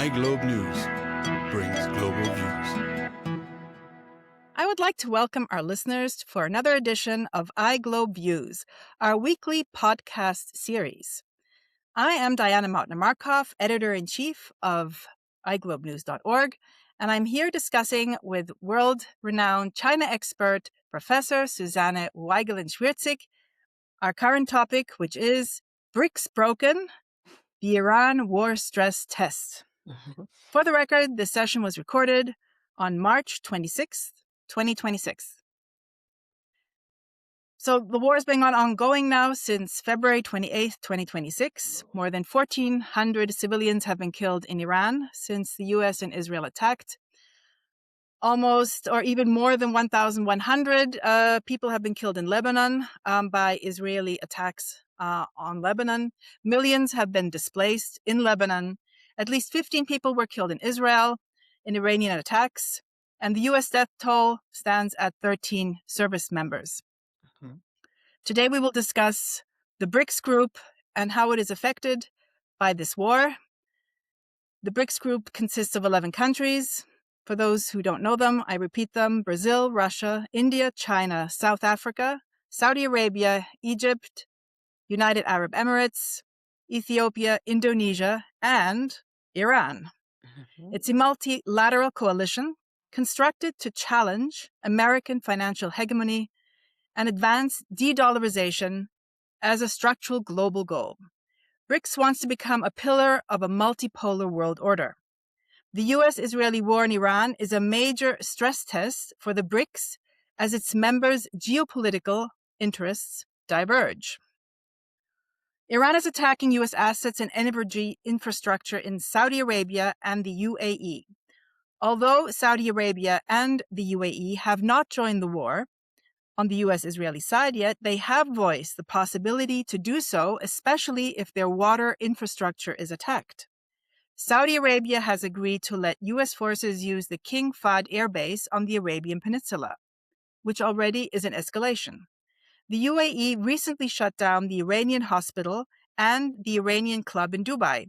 iGlobenews brings global views. I would like to welcome our listeners for another edition of iGlobenews, our weekly podcast series. I am Diana Mautner-Markov, editor-in-chief of iGlobenews.org, and I'm here discussing with world-renowned China expert Professor Susanne Weigelen-Schwirtzig our current topic, which is BRICS broken, the Iran war stress test. For the record, this session was recorded on March 26th, 2026. So the war has been ongoing now since February 28th, 2026. More than 1,400 civilians have been killed in Iran since the US and Israel attacked. Almost or even more than 1,100 people have been killed in Lebanon by Israeli attacks on Lebanon. Millions have been displaced in Lebanon. At least 15 people were killed in Israel in Iranian attacks. And the U.S. death toll stands at 13 service members. Today we will discuss the BRICS group and how it is affected by this war. The BRICS group consists of 11 countries. For those who don't know them, I repeat them: Brazil, Russia, India, China, South Africa, Saudi Arabia, Egypt, United Arab Emirates, Ethiopia, Indonesia, and Iran. It's a multilateral coalition constructed to challenge American financial hegemony and advance de-dollarization as a structural global goal. BRICS wants to become a pillar of a multipolar world order. The U.S.-Israeli war in Iran is a major stress test for the BRICS as its members' geopolitical interests diverge. Iran is attacking U.S. assets and energy infrastructure in Saudi Arabia and the UAE. Although Saudi Arabia and the UAE have not joined the war on the U.S.-Israeli side yet, they have voiced the possibility to do so, especially if their water infrastructure is attacked. Saudi Arabia has agreed to let U.S. forces use the King Fahd Air Base on the Arabian Peninsula, which already is an escalation. The UAE recently shut down the Iranian hospital and the Iranian club in Dubai,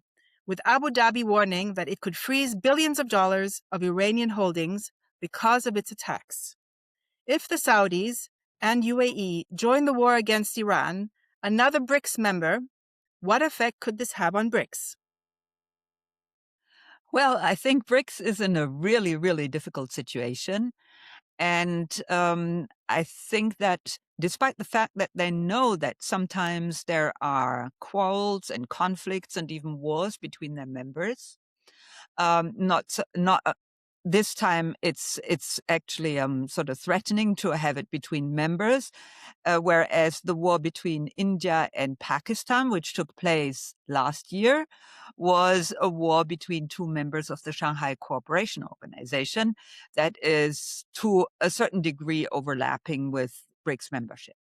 with Abu Dhabi warning that it could freeze billions of dollars of Iranian holdings because of its attacks. If the Saudis and UAE join the war against Iran, another BRICS member, what effect could this have on BRICS? Well, I think BRICS is in a really, really difficult situation. And I think that despite the fact that they know that sometimes there are quarrels and conflicts and even wars between their members, this time it's actually sort of threatening to have it between members, whereas the war between India and Pakistan, which took place last year, was a war between two members of the Shanghai Cooperation Organization that is to a certain degree overlapping with BRICS membership.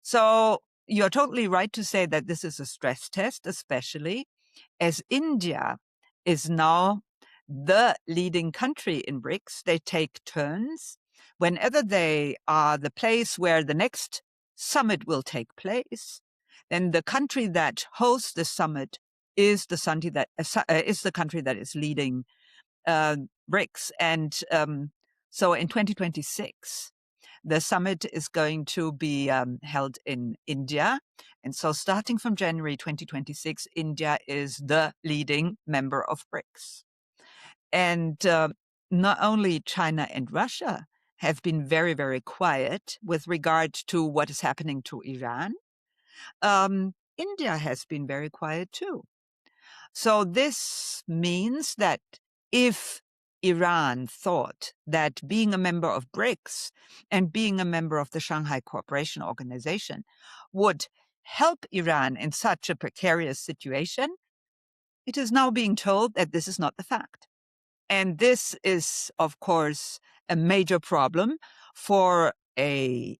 So you're totally right to say that this is a stress test, especially as India is now the leading country in BRICS. They take turns. Whenever they are the place where the next summit will take place, then the country that hosts the summit is the country that is leading BRICS. And so in 2026, the summit is going to be held in India. And so starting from January 2026, India is the leading member of BRICS. And not only China and Russia have been very, very quiet with regard to what is happening to Iran, India has been very quiet too. So this means that if Iran thought that being a member of BRICS and being a member of the Shanghai Cooperation Organization would help Iran in such a precarious situation, it is now being told that this is not the fact. And this is, of course, a major problem for an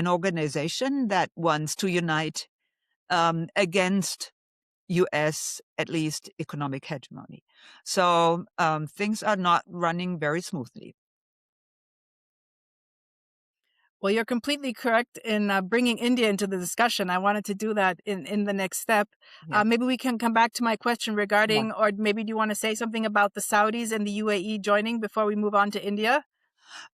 organization that wants to unite against U.S., at least, economic hegemony. So things are not running very smoothly. Well, you're completely correct in bringing India into the discussion. I wanted to do that in the next step. Yeah. Maybe we can come back to my question regarding, or maybe do you want to say something about the Saudis and the UAE joining before we move on to India?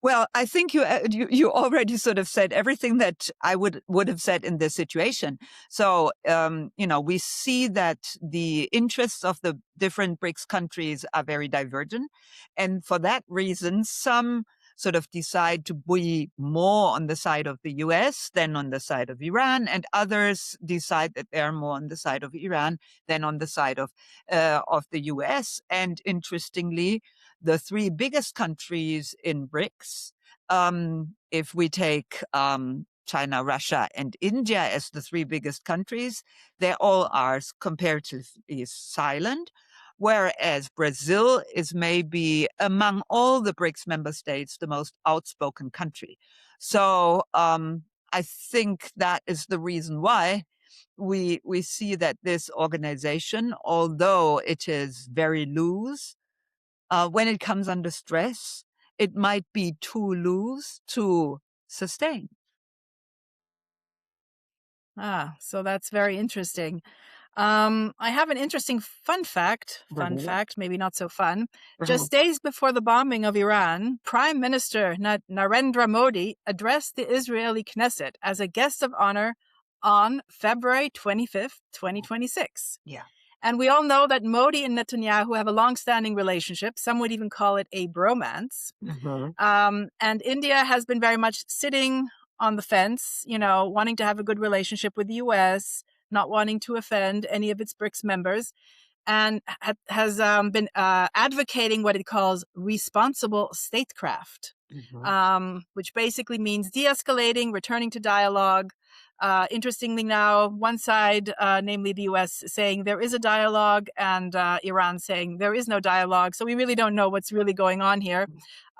Well, I think you already sort of said everything that I would have said in this situation. So, we see that the interests of the different BRICS countries are very divergent. And for that reason, some sort of decide to be more on the side of the US than on the side of Iran, and others decide that they're more on the side of Iran than on the side of the US. And interestingly, the three biggest countries in BRICS, if we take China, Russia, and India as the three biggest countries, they all are comparatively silent, whereas Brazil is maybe among all the BRICS member states the most outspoken country. So I think that is the reason why we see that this organization, although it is very loose, when it comes under stress, it might be too loose to sustain. So that's very interesting. I have an interesting fun fact, maybe not so fun. Just days before the bombing of Iran, Prime Minister Narendra Modi addressed the Israeli Knesset as a guest of honor on February 25th, 2026. Yeah. And we all know that Modi and Netanyahu have a long-standing relationship. Some would even call it a bromance. And India has been very much sitting on the fence, wanting to have a good relationship with the US, not wanting to offend any of its BRICS members, and has been advocating what it calls responsible statecraft, which basically means de-escalating, returning to dialogue. Interestingly now, one side, namely the US, saying there is a dialogue, and Iran saying there is no dialogue. So we really don't know what's really going on here.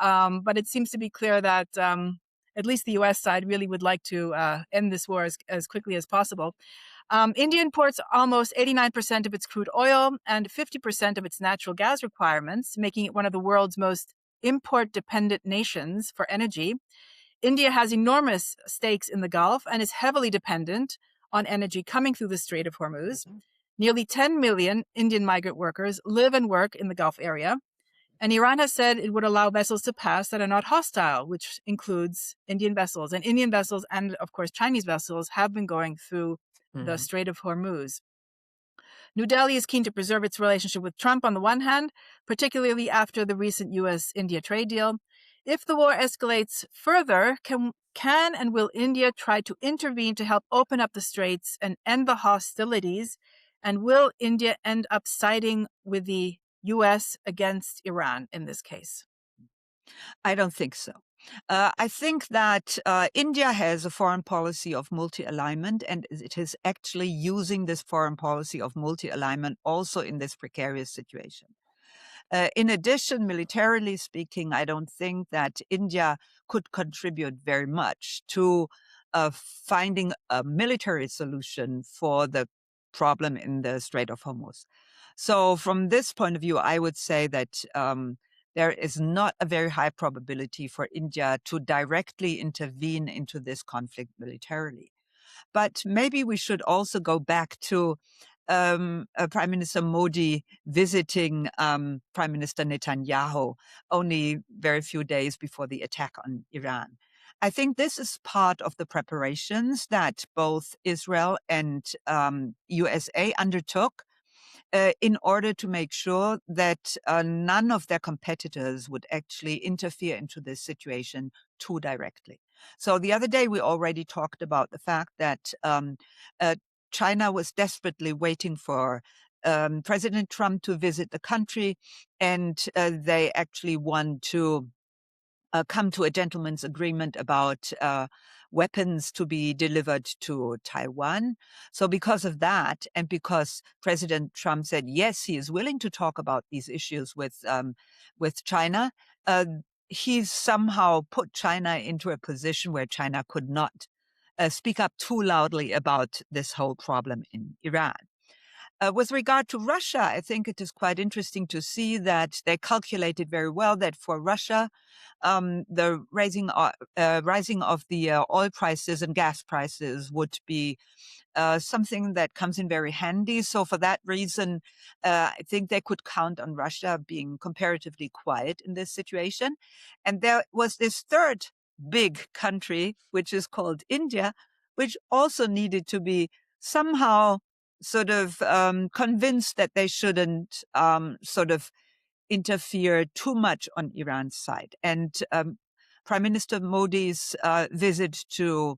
But it seems to be clear that at least the US side really would like to end this war as quickly as possible. India imports almost 89% of its crude oil and 50% of its natural gas requirements, making it one of the world's most import-dependent nations for energy. India has enormous stakes in the Gulf and is heavily dependent on energy coming through the Strait of Hormuz. Nearly 10 million Indian migrant workers live and work in the Gulf area. And Iran has said it would allow vessels to pass that are not hostile, which includes Indian vessels. And Indian vessels and, of course, Chinese vessels have been going through the Strait of Hormuz. New Delhi is keen to preserve its relationship with Trump on the one hand, particularly after the recent US-India trade deal. If the war escalates further, can and will India try to intervene to help open up the straits and end the hostilities? And will India end up siding with the US against Iran in this case? I don't think so. I think that India has a foreign policy of multi-alignment, and it is actually using this foreign policy of multi-alignment also in this precarious situation. In addition, militarily speaking, I don't think that India could contribute very much to finding a military solution for the problem in the Strait of Hormuz. So from this point of view, I would say that there is not a very high probability for India to directly intervene into this conflict militarily. But maybe we should also go back to Prime Minister Modi visiting Prime Minister Netanyahu only very few days before the attack on Iran. I think this is part of the preparations that both Israel and USA undertook in order to make sure that none of their competitors would actually interfere into this situation too directly. So the other day, we already talked about the fact that China was desperately waiting for President Trump to visit the country, and they actually want to come to a gentleman's agreement about weapons to be delivered to Taiwan. So because of that, and because President Trump said, yes, he is willing to talk about these issues with China, he's somehow put China into a position where China could not speak up too loudly about this whole problem in Iran. With regard to Russia, I think it is quite interesting to see that they calculated very well that for Russia, the rising of the oil prices and gas prices would be something that comes in very handy. So for that reason, I think they could count on Russia being comparatively quiet in this situation. And there was this third big country, which is called India, which also needed to be somehow sort of convinced that they shouldn't sort of interfere too much on Iran's side. And Prime Minister Modi's visit to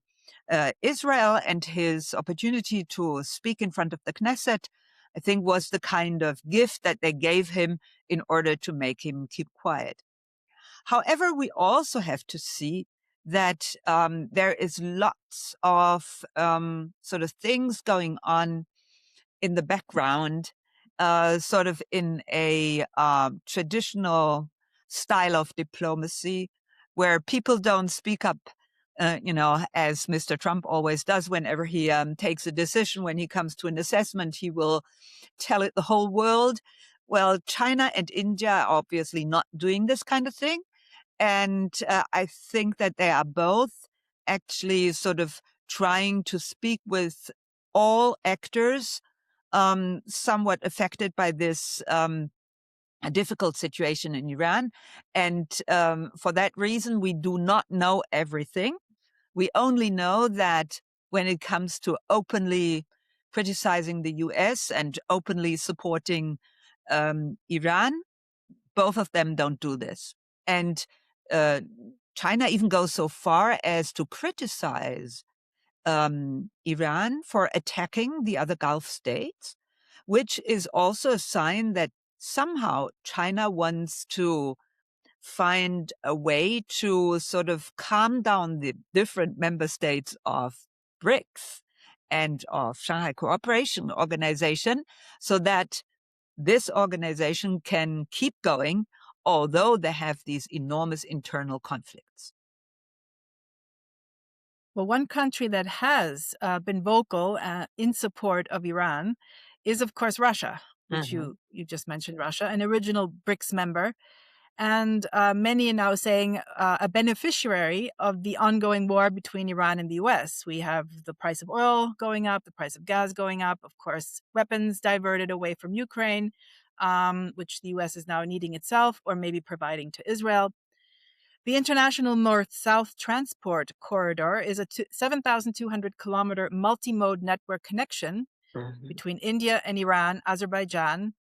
Israel and his opportunity to speak in front of the Knesset, I think, was the kind of gift that they gave him in order to make him keep quiet. However, we also have to see that there is lots of sort of things going on in the background, sort of in a traditional style of diplomacy where people don't speak up, as Mr. Trump always does whenever he takes a decision. When he comes to an assessment, he will tell it the whole world. Well, China and India are obviously not doing this kind of thing. And I think that they are both actually sort of trying to speak with all actors somewhat affected by this a difficult situation in Iran. And for that reason, we do not know everything. We only know that when it comes to openly criticizing the US and openly supporting Iran, both of them don't do this. And China even goes so far as to criticize Iran for attacking the other Gulf states, which is also a sign that somehow China wants to find a way to sort of calm down the different member states of BRICS and of Shanghai Cooperation Organization so that this organization can keep going, although they have these enormous internal conflicts. Well, one country that has been vocal in support of Iran is, of course, Russia, which you just mentioned, Russia, an original BRICS member. And many are now saying a beneficiary of the ongoing war between Iran and the US. We have the price of oil going up, the price of gas going up, of course, weapons diverted away from Ukraine, which the US is now needing itself or maybe providing to Israel. The International North-South Transport Corridor is a 7,200-kilometer multi-mode network connection between India and Iran, Azerbaijan,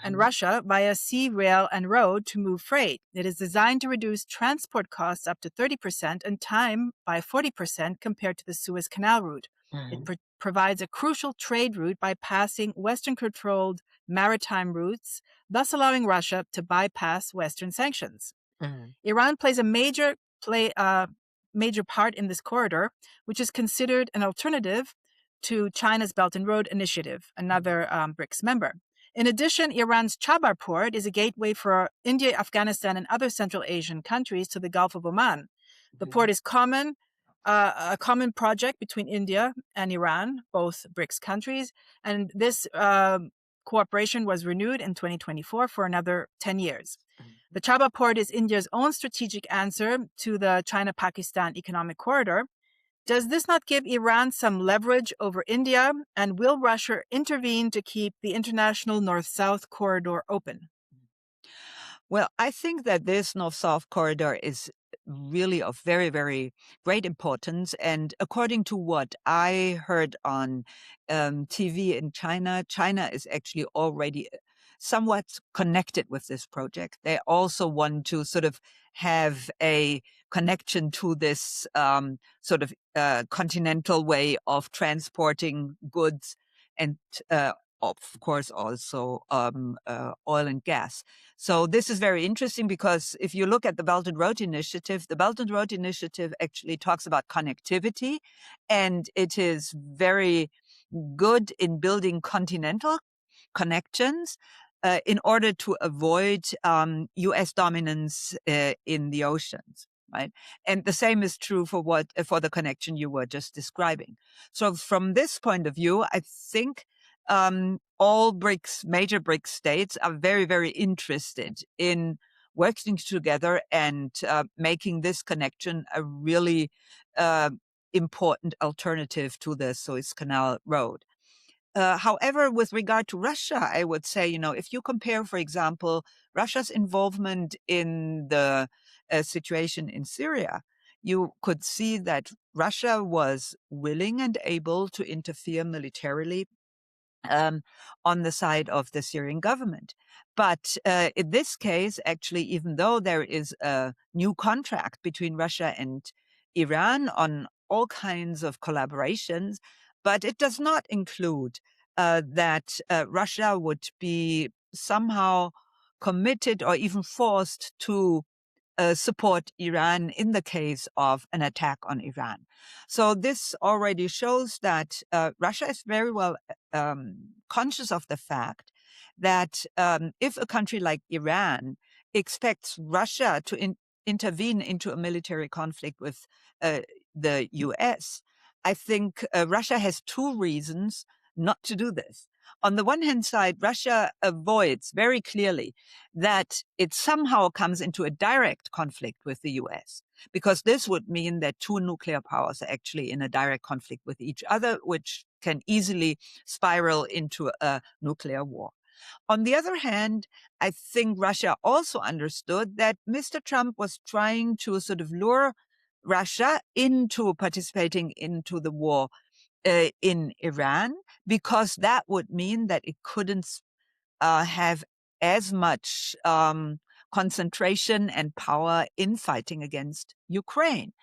and Russia via sea, rail, and road to move freight. It is designed to reduce transport costs up to 30% and time by 40% compared to the Suez Canal route. It provides a crucial trade route by passing Western-controlled maritime routes, thus allowing Russia to bypass Western sanctions. Iran plays a major part in this corridor, which is considered an alternative to China's Belt and Road Initiative, another BRICS member. In addition, Iran's Chabar port is a gateway for India, Afghanistan, and other Central Asian countries to the Gulf of Oman. The port is a common project between India and Iran, both BRICS countries, and this cooperation was renewed in 2024 for another 10 years. The Chabar port is India's own strategic answer to the China-Pakistan economic corridor. Does this not give Iran some leverage over India? And will Russia intervene to keep the international North-South corridor open? Well, I think that this North-South corridor is really of very, very great importance. And according to what I heard on TV in China, China is actually already somewhat connected with this project. They also want to sort of have a connection to this sort of continental way of transporting goods and of course, also oil and gas. So this is very interesting because if you look at the Belt and Road Initiative, the Belt and Road Initiative actually talks about connectivity, and it is very good in building continental connections in order to avoid U.S. dominance in the oceans. Right, and the same is true for the connection you were just describing. So from this point of view, I think all BRICS, major BRICS states are very, very interested in working together and making this connection a really important alternative to the Suez Canal road. However, with regard to Russia, I would say, if you compare, for example, Russia's involvement in the situation in Syria, you could see that Russia was willing and able to interfere militarily on the side of the Syrian government. But in this case, actually, even though there is a new contract between Russia and Iran on all kinds of collaborations, but it does not include that Russia would be somehow committed or even forced to support Iran in the case of an attack on Iran. So this already shows that Russia is very well conscious of the fact that if a country like Iran expects Russia to intervene into a military conflict with the US, I think Russia has two reasons not to do this. On the one hand side, Russia avoids very clearly that it somehow comes into a direct conflict with the US, because this would mean that two nuclear powers are actually in a direct conflict with each other, which can easily spiral into a nuclear war. On the other hand, I think Russia also understood that Mr. Trump was trying to sort of lure Russia into participating into the war in Iran, because that would mean that it couldn't have as much concentration and power in fighting against Ukraine.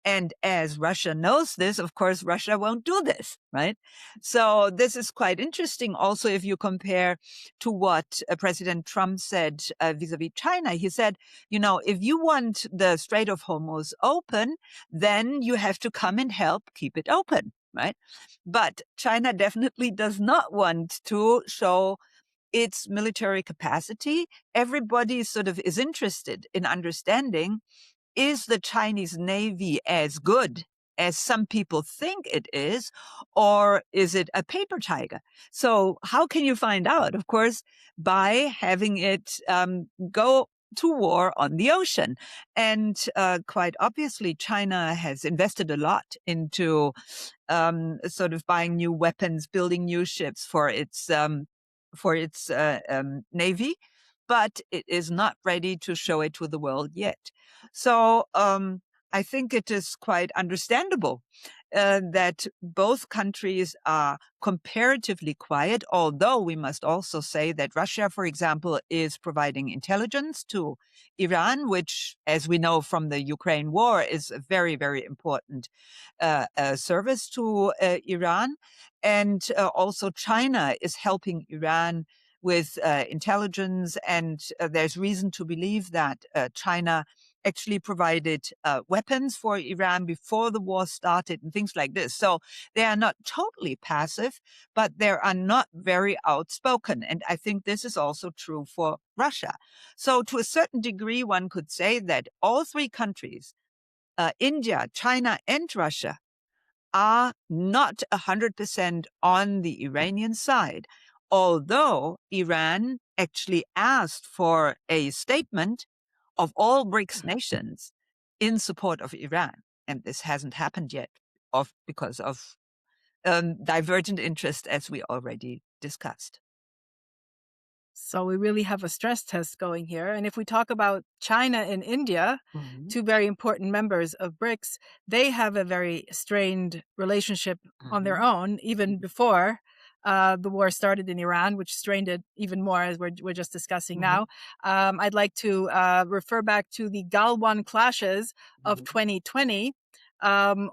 And as Russia knows this, of course, Russia won't do this, right? So this is quite interesting also if you compare to what President Trump said vis-a-vis China. He said, if you want the Strait of Hormuz open, then you have to come and help keep it open, right? But China definitely does not want to show its military capacity. Everybody sort of is interested in understanding, is the Chinese Navy as good as some people think it is, or is it a paper tiger? So how can you find out? Of course, by having it go to war on the ocean. And quite obviously, China has invested a lot into sort of buying new weapons, building new ships for its navy, but it is not ready to show it to the world yet. So I think it is quite understandable that both countries are comparatively quiet, although we must also say that Russia, for example, is providing intelligence to Iran, which, as we know from the Ukraine war, is a very, very important service to Iran. And also China is helping Iran with intelligence, and there's reason to believe that China actually provided weapons for Iran before the war started and things like this. So they are not totally passive, but they are not very outspoken. And I think this is also true for Russia. So to a certain degree, one could say that all three countries, India, China, and Russia, are not 100% on the Iranian side, although Iran actually asked for a statement of all BRICS nations in support of Iran. And this hasn't happened yet because of divergent interest, as we already discussed. So we really have a stress test going here. And if we talk about China and India, two very important members of BRICS, they have a very strained relationship on their own, even before the war started in Iran, which strained it even more, as we're just discussing now. I'd like to refer back to the Galwan clashes of 2020,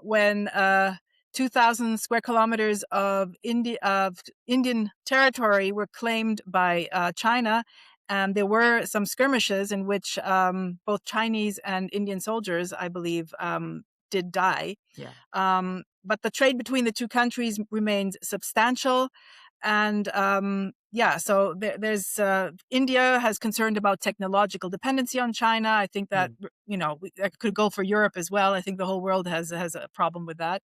when 2,000 square kilometers of Indian territory were claimed by China. And there were some skirmishes in which both Chinese and Indian soldiers, I believe, did die. Yeah. But the trade between the two countries remains substantial. And so there's India has concerned about technological dependency on China. I think that that could go for Europe as well. I think the whole world has a problem with that,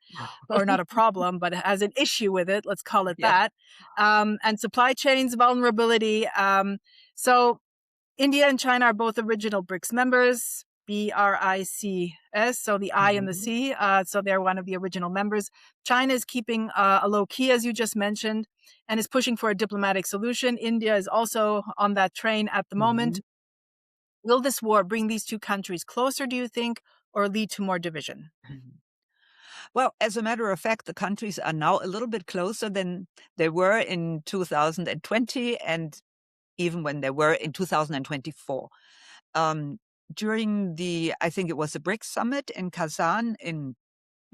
or not a problem, but has an issue with it. Let's call it that. And supply chains vulnerability. So India and China are both original BRICS members. BRICS, so the I and the C. So they're one of the original members. China is keeping a low key, as you just mentioned, and is pushing for a diplomatic solution. India is also on that train at the moment. Will this war bring these two countries closer, do you think, or lead to more division? Well, as a matter of fact, the countries are now a little bit closer than they were in 2020 and even when they were in 2024. During I think it was the BRICS summit in Kazan in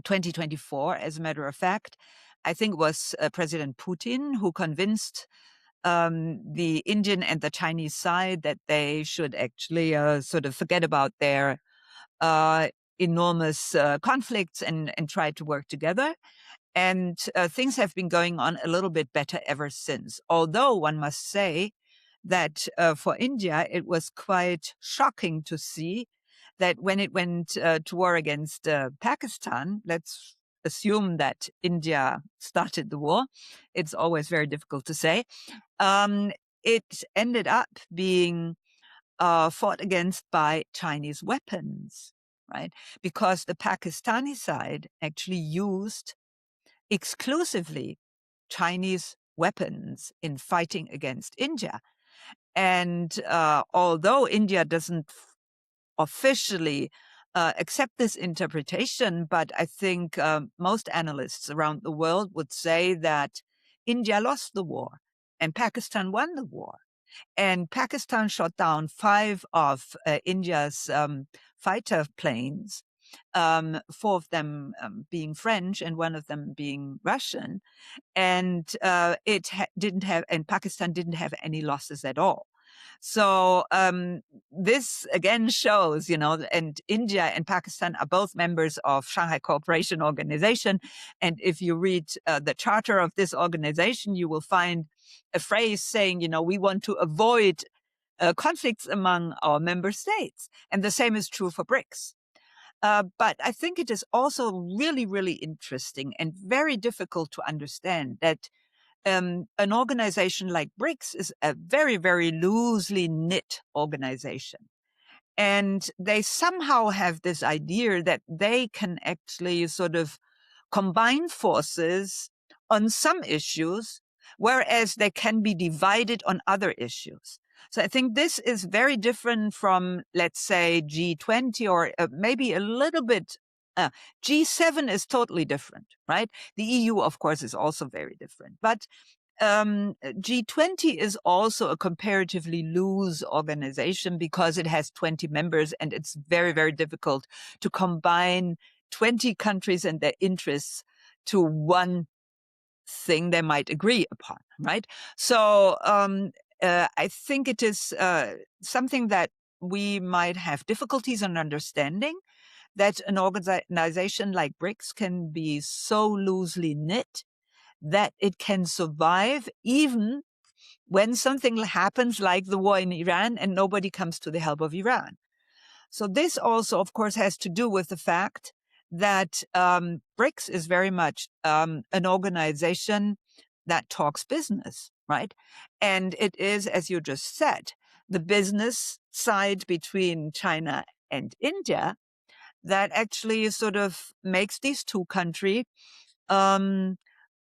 2024, as a matter of fact, I think it was President Putin who convinced the Indian and the Chinese side that they should actually sort of forget about their enormous conflicts and try to work together. And things have been going on a little bit better ever since. Although one must say that for India, it was quite shocking to see that when it went to war against Pakistan, let's assume that India started the war. It's always very difficult to say. It ended up being fought against by Chinese weapons, right? Because the Pakistani side actually used exclusively Chinese weapons in fighting against India. And although India doesn't officially accept this interpretation, but I think most analysts around the world would say that India lost the war and Pakistan won the war. And Pakistan shot down 5 of India's fighter planes, 4 of them being French and 1 of them being Russian. And and Pakistan didn't have any losses at all. So this again shows, and India and Pakistan are both members of Shanghai Cooperation Organization. And if you read the charter of this organization, you will find a phrase saying, we want to avoid conflicts among our member states. And the same is true for BRICS. But I think it is also really, really interesting and very difficult to understand that an organization like BRICS is a very, very loosely knit organization. And they somehow have this idea that they can actually sort of combine forces on some issues, whereas they can be divided on other issues. So I think this is very different from, let's say, G20 or maybe a little bit. G7 is totally different, right? The EU, of course, is also very different. But G20 is also a comparatively loose organization because it has 20 members and it's very, very difficult to combine 20 countries and their interests to one thing they might agree upon, right? So I think it is something that we might have difficulties in understanding, that an organization like BRICS can be so loosely knit that it can survive even when something happens like the war in Iran and nobody comes to the help of Iran. So this also, of course, has to do with the fact that BRICS is very much an organization that talks business, right? And it is, as you just said, the business side between China and India that actually sort of makes these two countries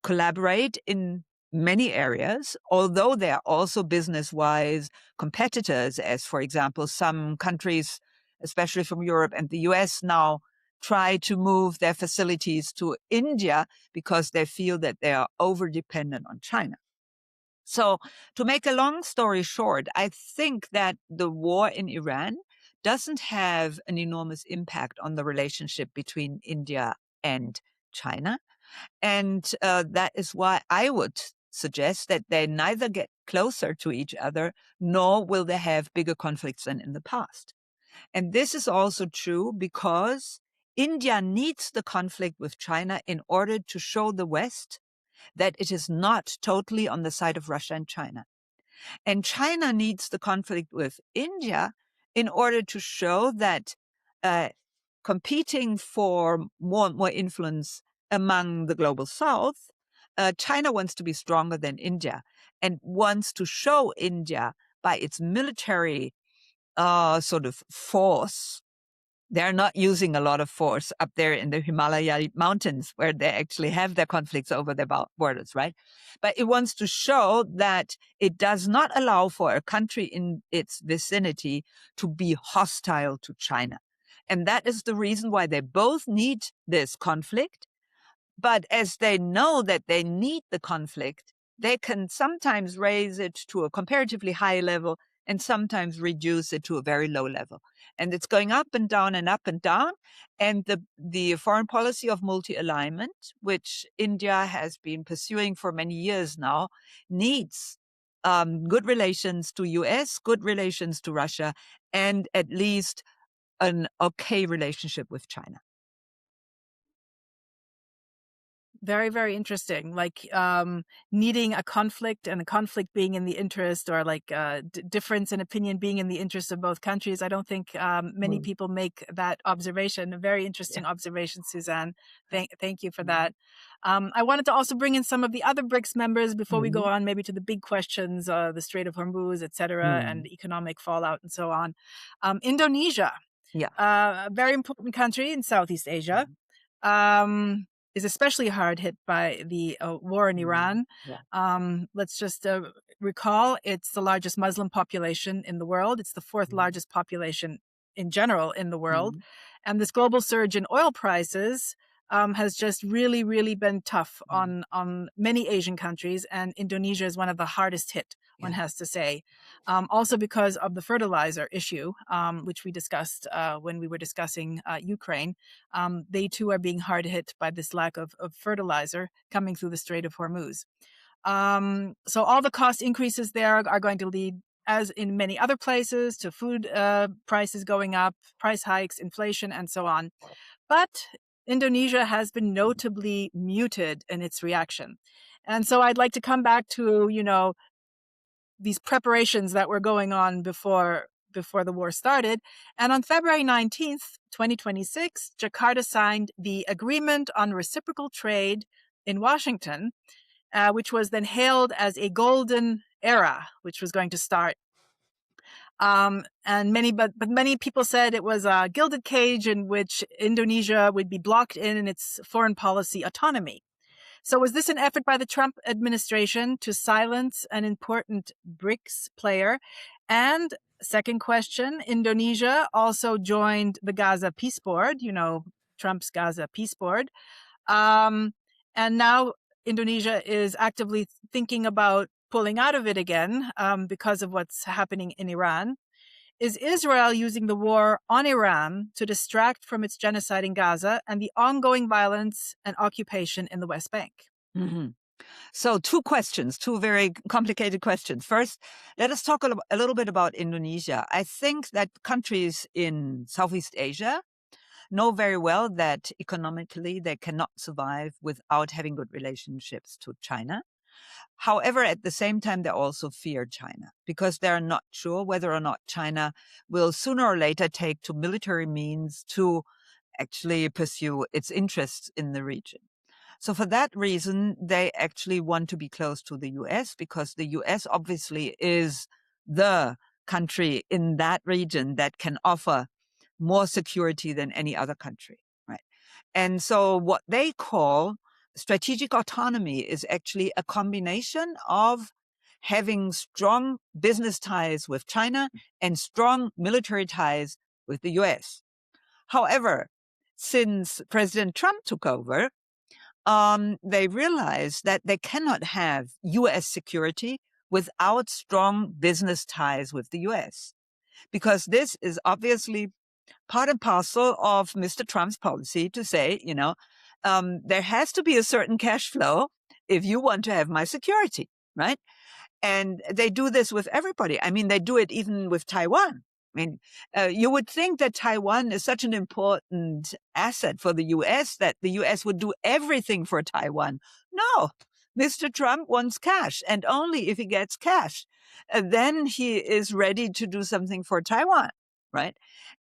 collaborate in many areas, although they are also business-wise competitors, as, for example, some countries, especially from Europe and the US now, try to move their facilities to India because they feel that they are over-dependent on China. So to make a long story short, I think that the war in Iran doesn't have an enormous impact on the relationship between India and China. And that is why I would suggest that they neither get closer to each other, nor will they have bigger conflicts than in the past. And this is also true because India needs the conflict with China in order to show the West that it is not totally on the side of Russia and China. And China needs the conflict with India in order to show that competing for more and more influence among the global South, China wants to be stronger than India and wants to show India by its military sort of force. They're not using a lot of force up there in the Himalaya mountains where they actually have their conflicts over their borders, right? But it wants to show that it does not allow for a country in its vicinity to be hostile to China. And that is the reason why they both need this conflict. But as they know that they need the conflict, they can sometimes raise it to a comparatively high level and sometimes reduce it to a very low level. And it's going up and down and up and down. And the foreign policy of multi-alignment, which India has been pursuing for many years now, needs good relations to US, good relations to Russia, and at least an okay relationship with China. Very, very interesting. Like needing a conflict and a conflict being in the interest, or like difference in opinion being in the interest of both countries. I don't think many people make that observation. A very interesting observation, Suzanne. Thank you for that. I wanted to also bring in some of the other BRICS members before we go on, maybe to the big questions, the Strait of Hormuz, etc., and economic fallout and so on. Indonesia, a very important country in Southeast Asia. Is especially hard hit by the war in Iran. Let's just recall, it's the largest Muslim population in the world. It's the fourth largest population in general in the world. And this global surge in oil prices has just really, really been tough on many Asian countries. And Indonesia is one of the hardest hit, one has to say. Also because of the fertilizer issue, which we discussed when we were discussing Ukraine. They too are being hard hit by this lack of fertilizer coming through the Strait of Hormuz. So all the cost increases there are going to lead, as in many other places, to food prices going up, price hikes, inflation, and so on. But Indonesia has been notably muted in its reaction. And so I'd like to come back to, these preparations that were going on before the war started. And on February 19th, 2026, Jakarta signed the Agreement on Reciprocal Trade in Washington, which was then hailed as a golden era, which was going to start. And many people said it was a gilded cage in which Indonesia would be blocked in its foreign policy autonomy. So was this an effort by the Trump administration to silence an important BRICS player? And second question, Indonesia also joined the Gaza Peace Board, Trump's Gaza Peace Board. And now Indonesia is actively thinking about pulling out of it again because of what's happening in Iran. Is Israel using the war on Iran to distract from its genocide in Gaza and the ongoing violence and occupation in the West Bank? So two very complicated questions. First, let us talk a little bit about Indonesia. I think that countries in Southeast Asia know very well that economically they cannot survive without having good relationships to China. However, at the same time, they also fear China because they're not sure whether or not China will sooner or later take to military means to actually pursue its interests in the region. So for that reason, they actually want to be close to the US because the US obviously is the country in that region that can offer more security than any other country, right? And so what they call strategic autonomy is actually a combination of having strong business ties with China and strong military ties with the US. However, since President Trump took over, they realized that they cannot have US security without strong business ties with the US, because this is obviously part and parcel of Mr. Trump's policy to say, there has to be a certain cash flow if you want to have my security, right? And they do this with everybody. I mean, they do it even with Taiwan. I mean, you would think that Taiwan is such an important asset for the U.S. that the U.S. would do everything for Taiwan. No, Mr. Trump wants cash, and only if he gets cash, then he is ready to do something for Taiwan, right?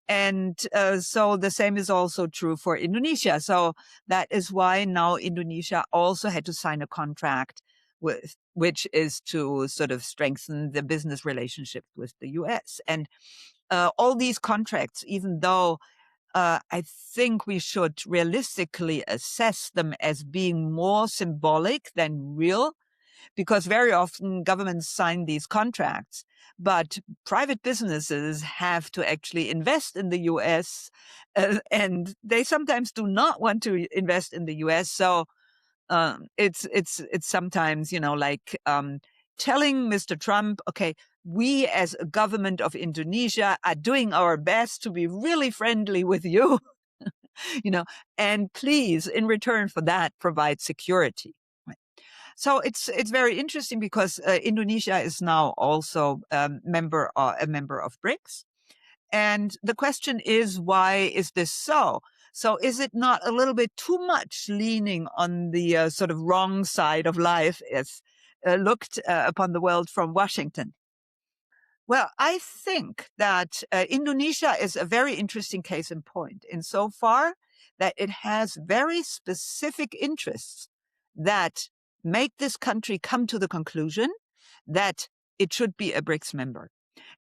And so the same is also true for Indonesia. So that is why now Indonesia also had to sign a contract which is to sort of strengthen the business relationship with the US. And all these contracts, even though I think we should realistically assess them as being more symbolic than real, because very often governments sign these contracts, but private businesses have to actually invest in the US, and they sometimes do not want to invest in the US. So it's sometimes, like telling Mr. Trump, okay, we as a government of Indonesia are doing our best to be really friendly with you, and please, in return for that, provide security. So it's very interesting because Indonesia is now also a member of BRICS. And the question is, why is this so? So is it not a little bit too much leaning on the sort of wrong side of life as looked upon the world from Washington? Well, I think that Indonesia is a very interesting case in point insofar that it has very specific interests that make this country come to the conclusion that it should be a BRICS member.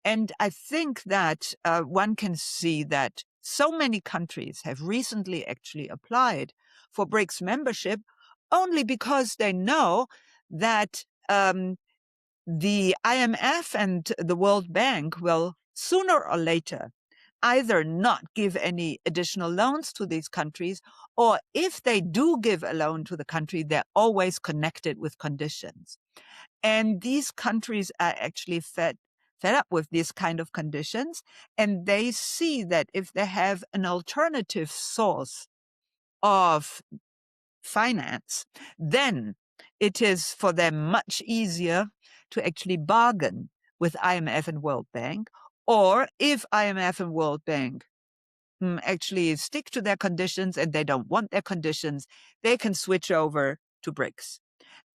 And I think that one can see that so many countries have recently actually applied for BRICS membership only because they know that the IMF and the World Bank will sooner or later either not give any additional loans to these countries, or if they do give a loan to the country, they're always connected with conditions. And these countries are actually fed up with these kind of conditions, and they see that if they have an alternative source of finance, then it is for them much easier to actually bargain with IMF and World Bank. Or if IMF and World Bank actually stick to their conditions and they don't want their conditions, they can switch over to BRICS.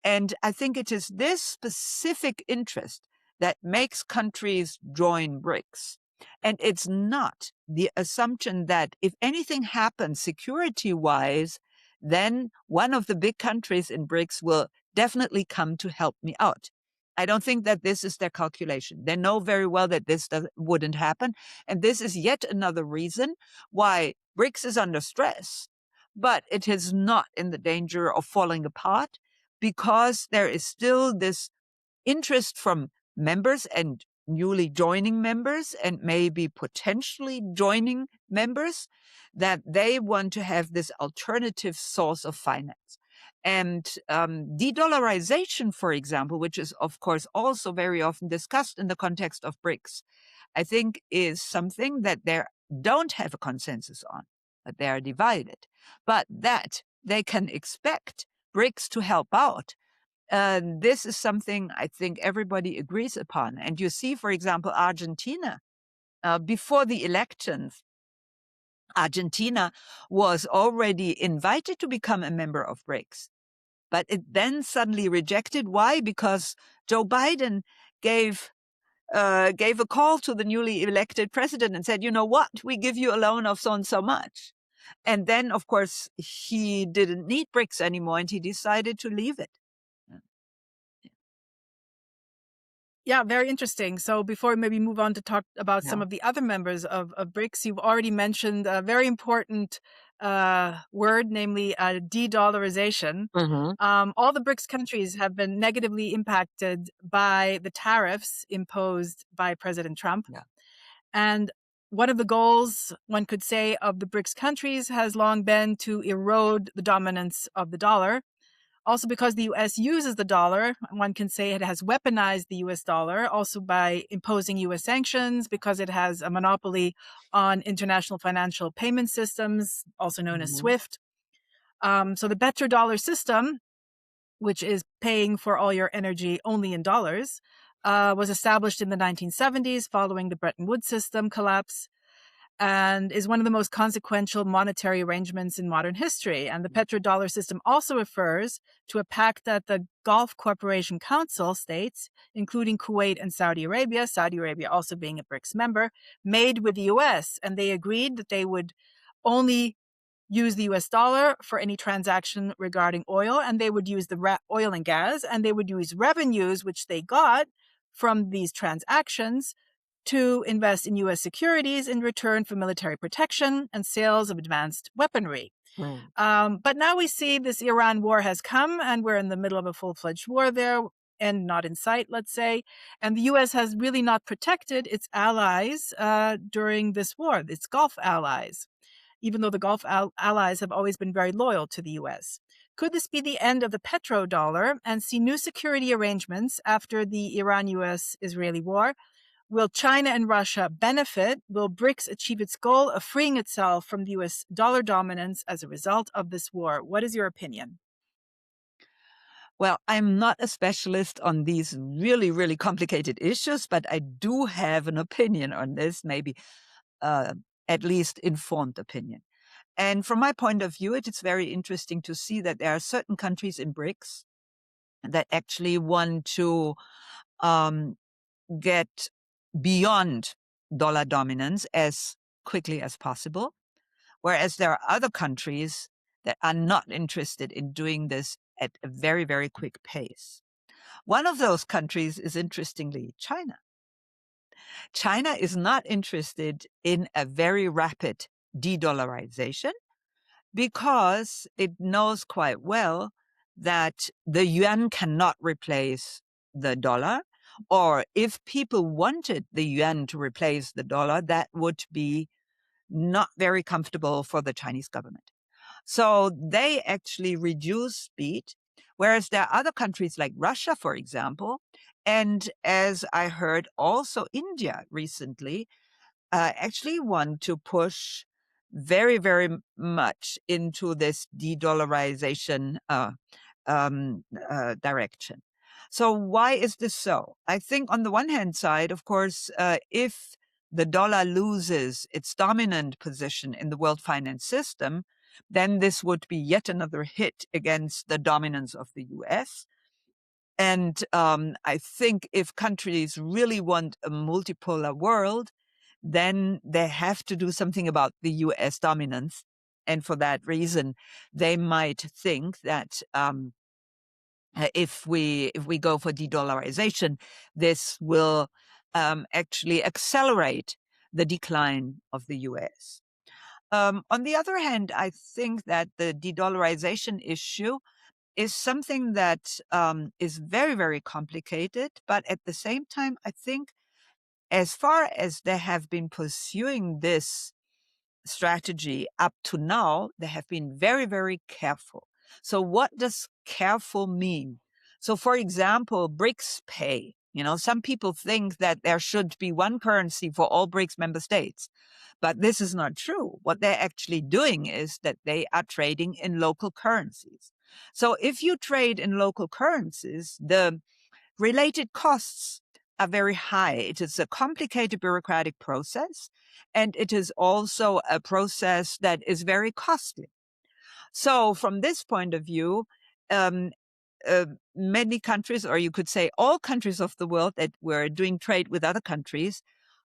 And I think it is this specific interest that makes countries join BRICS. And it's not the assumption that if anything happens security-wise, then one of the big countries in BRICS will definitely come to help me out. I don't think that this is their calculation. They know very well that this wouldn't happen. And this is yet another reason why BRICS is under stress, but it is not in the danger of falling apart, because there is still this interest from members and newly joining members and maybe potentially joining members that they want to have this alternative source of finance. And de-dollarization, for example, which is, of course, also very often discussed in the context of BRICS, I think is something that they don't have a consensus on, but they are divided. But that they can expect BRICS to help out. This is something I think everybody agrees upon. And you see, for example, Argentina, before the elections, Argentina was already invited to become a member of BRICS. But it then suddenly rejected. Why? Because Joe Biden gave a call to the newly elected president and said, you know what, we give you a loan of so and so much. And then, of course, he didn't need BRICS anymore and he decided to leave it. Yeah, very interesting. So before we maybe move on to talk about some of the other members of BRICS, you've already mentioned a very important word, namely de-dollarization. All the BRICS countries have been negatively impacted by the tariffs imposed by President Trump. And one of the goals, one could say, of the BRICS countries has long been to erode the dominance of the dollar. Also, because the U.S. uses the dollar, one can say it has weaponized the U.S. dollar, also by imposing U.S. sanctions, because it has a monopoly on international financial payment systems, also known as SWIFT. So the petrodollar system, which is paying for all your energy only in dollars, was established in the 1970s following the Bretton Woods system collapse. and is one of the most consequential monetary arrangements in modern history. And the petrodollar system also refers to a pact that the Gulf Cooperation Council states, including Kuwait and Saudi Arabia also being a BRICS member, made with the US. And they agreed that they would only use the US dollar for any transaction regarding oil, and they would use the oil and gas, and they would use revenues which they got from these transactions to invest in US securities in return for military protection and sales of advanced weaponry. But now we see this Iran war has come, and we're in the middle of a full-fledged war there, and not in sight, let's say. And the US has really not protected its allies during this war, its Gulf allies, even though the Gulf allies have always been very loyal to the US. Could this be the end of the petrodollar and see new security arrangements after the Iran-US-Israeli war? Will China and Russia benefit? Will BRICS achieve its goal of freeing itself from the US dollar dominance as a result of this war? What is your opinion? Well, I'm not a specialist on these really, really complicated issues, but I do have an opinion on this, maybe at least informed opinion. And from my point of view, it is very interesting to see that there are certain countries in BRICS that actually want to get beyond dollar dominance as quickly as possible, whereas there are other countries that are not interested in doing this at a very, very quick pace. One of those countries is, interestingly, China. China is not interested in a very rapid de-dollarization because it knows quite well that the yuan cannot replace the dollar, or if people wanted the yuan to replace the dollar, that would be not very comfortable for the Chinese government. So they actually reduce speed, whereas there are other countries like Russia, for example, and as I heard also India recently, actually want to push very, very much into this de-dollarization direction. So why is this so? I think on the one hand side, of course, if the dollar loses its dominant position in the world finance system, then this would be yet another hit against the dominance of the US. And I think if countries really want a multipolar world, then they have to do something about the US dominance. And for that reason, they might think that if we go for de-dollarization, this will actually accelerate the decline of the US. On the other hand, I think that the de-dollarization issue is something that is very, very complicated. But at the same time, I think as far as they have been pursuing this strategy up to now, they have been very, very careful. So what does careful mean? So for example, BRICS pay. Some people think that there should be one currency for all BRICS member states, but this is not true. What they're actually doing is that they are trading in local currencies. So if you trade in local currencies, the related costs are very high. It is a complicated bureaucratic process, and it is also a process that is very costly. So from this point of view, many countries, or you could say all countries of the world that were doing trade with other countries,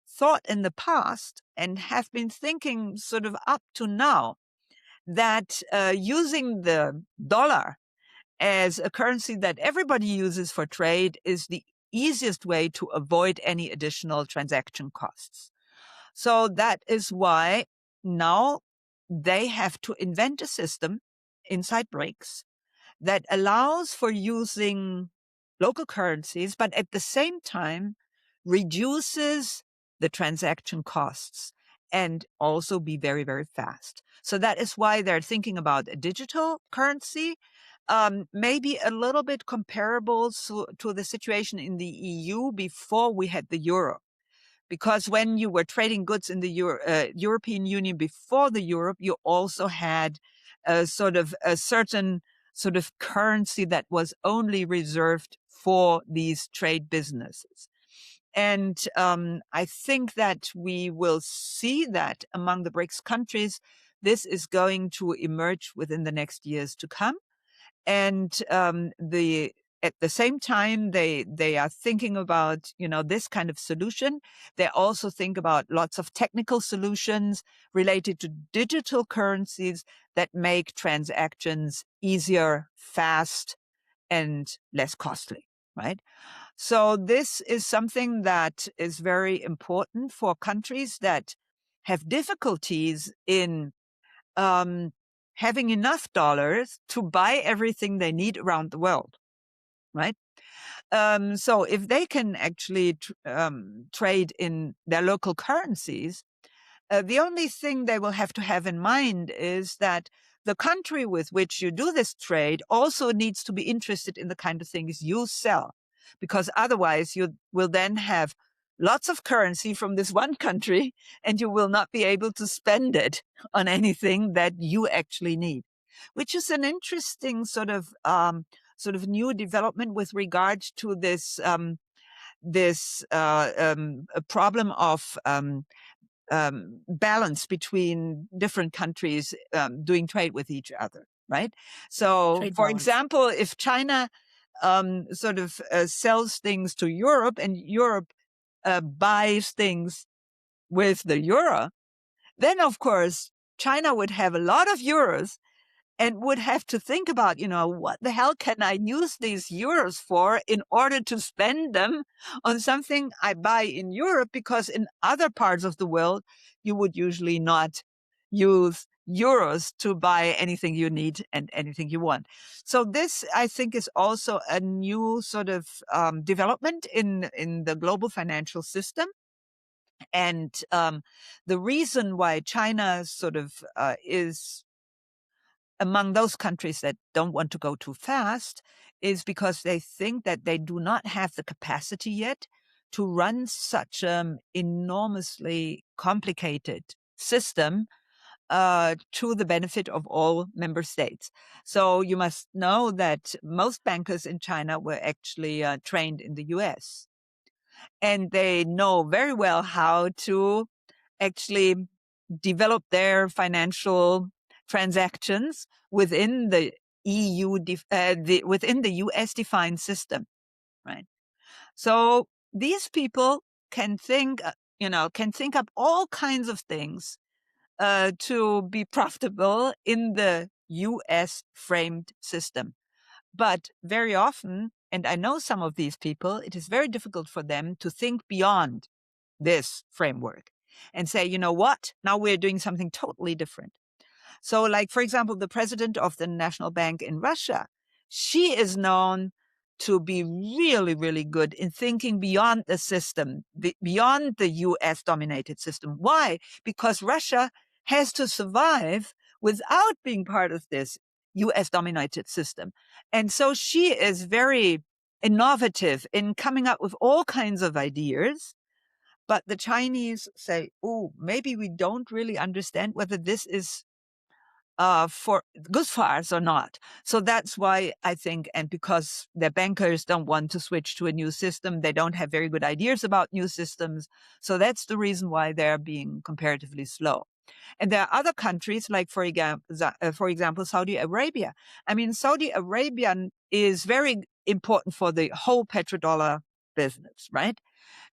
thought in the past and have been thinking sort of up to now that using the dollar as a currency that everybody uses for trade is the easiest way to avoid any additional transaction costs. So that is why now they have to invent a system inside BRICS that allows for using local currencies, but at the same time reduces the transaction costs and also be very, very fast. So that is why they're thinking about a digital currency, maybe a little bit comparable to the situation in the EU before we had the euro. Because when you were trading goods in the European Union before the euro, you also had a certain sort of currency that was only reserved for these trade businesses. And I think that we will see that among the BRICS countries, this is going to emerge within the next years to come. And at the same time, they are thinking about, this kind of solution. They also think about lots of technical solutions related to digital currencies that make transactions easier, fast, and less costly, right? So this is something that is very important for countries that have difficulties in having enough dollars to buy everything they need around the world, right? So if they can actually trade in their local currencies, the only thing they will have to have in mind is that the country with which you do this trade also needs to be interested in the kind of things you sell, because otherwise you will then have lots of currency from this one country and you will not be able to spend it on anything that you actually need, which is an interesting sort of new development with regard to this problem of balance between different countries doing trade with each other, right? So, Trade for balance. example, if China sells things to Europe and Europe buys things with the euro, then of course China would have a lot of euros and would have to think about, what the hell can I use these euros for in order to spend them on something I buy in Europe? Because in other parts of the world, you would usually not use euros to buy anything you need and anything you want. So this, I think, is also a new sort of development in the global financial system. And the reason why China sort of is among those countries that don't want to go too fast is because they think that they do not have the capacity yet to run such an enormously complicated system to the benefit of all member states. So you must know that most bankers in China were actually trained in the US, and they know very well how to actually develop their financial transactions within the within the US defined system, right? So these people can think, can think up all kinds of things to be profitable in the US framed system. But very often, and I know some of these people, it is very difficult for them to think beyond this framework and say, you know what, now we're doing something totally different. So like, for example, the president of the National Bank in Russia, she is known to be really, really good in thinking beyond the system, beyond the US dominated system. Why? Because Russia has to survive without being part of this US dominated system. And so she is very innovative in coming up with all kinds of ideas. But the Chinese say, oh, maybe we don't really understand whether this is for good for us or not. So that's why I think, and because their bankers don't want to switch to a new system, they don't have very good ideas about new systems. So that's the reason why they're being comparatively slow. And there are other countries, like, for example, Saudi Arabia. I mean, Saudi Arabia is very important for the whole petrodollar business, right?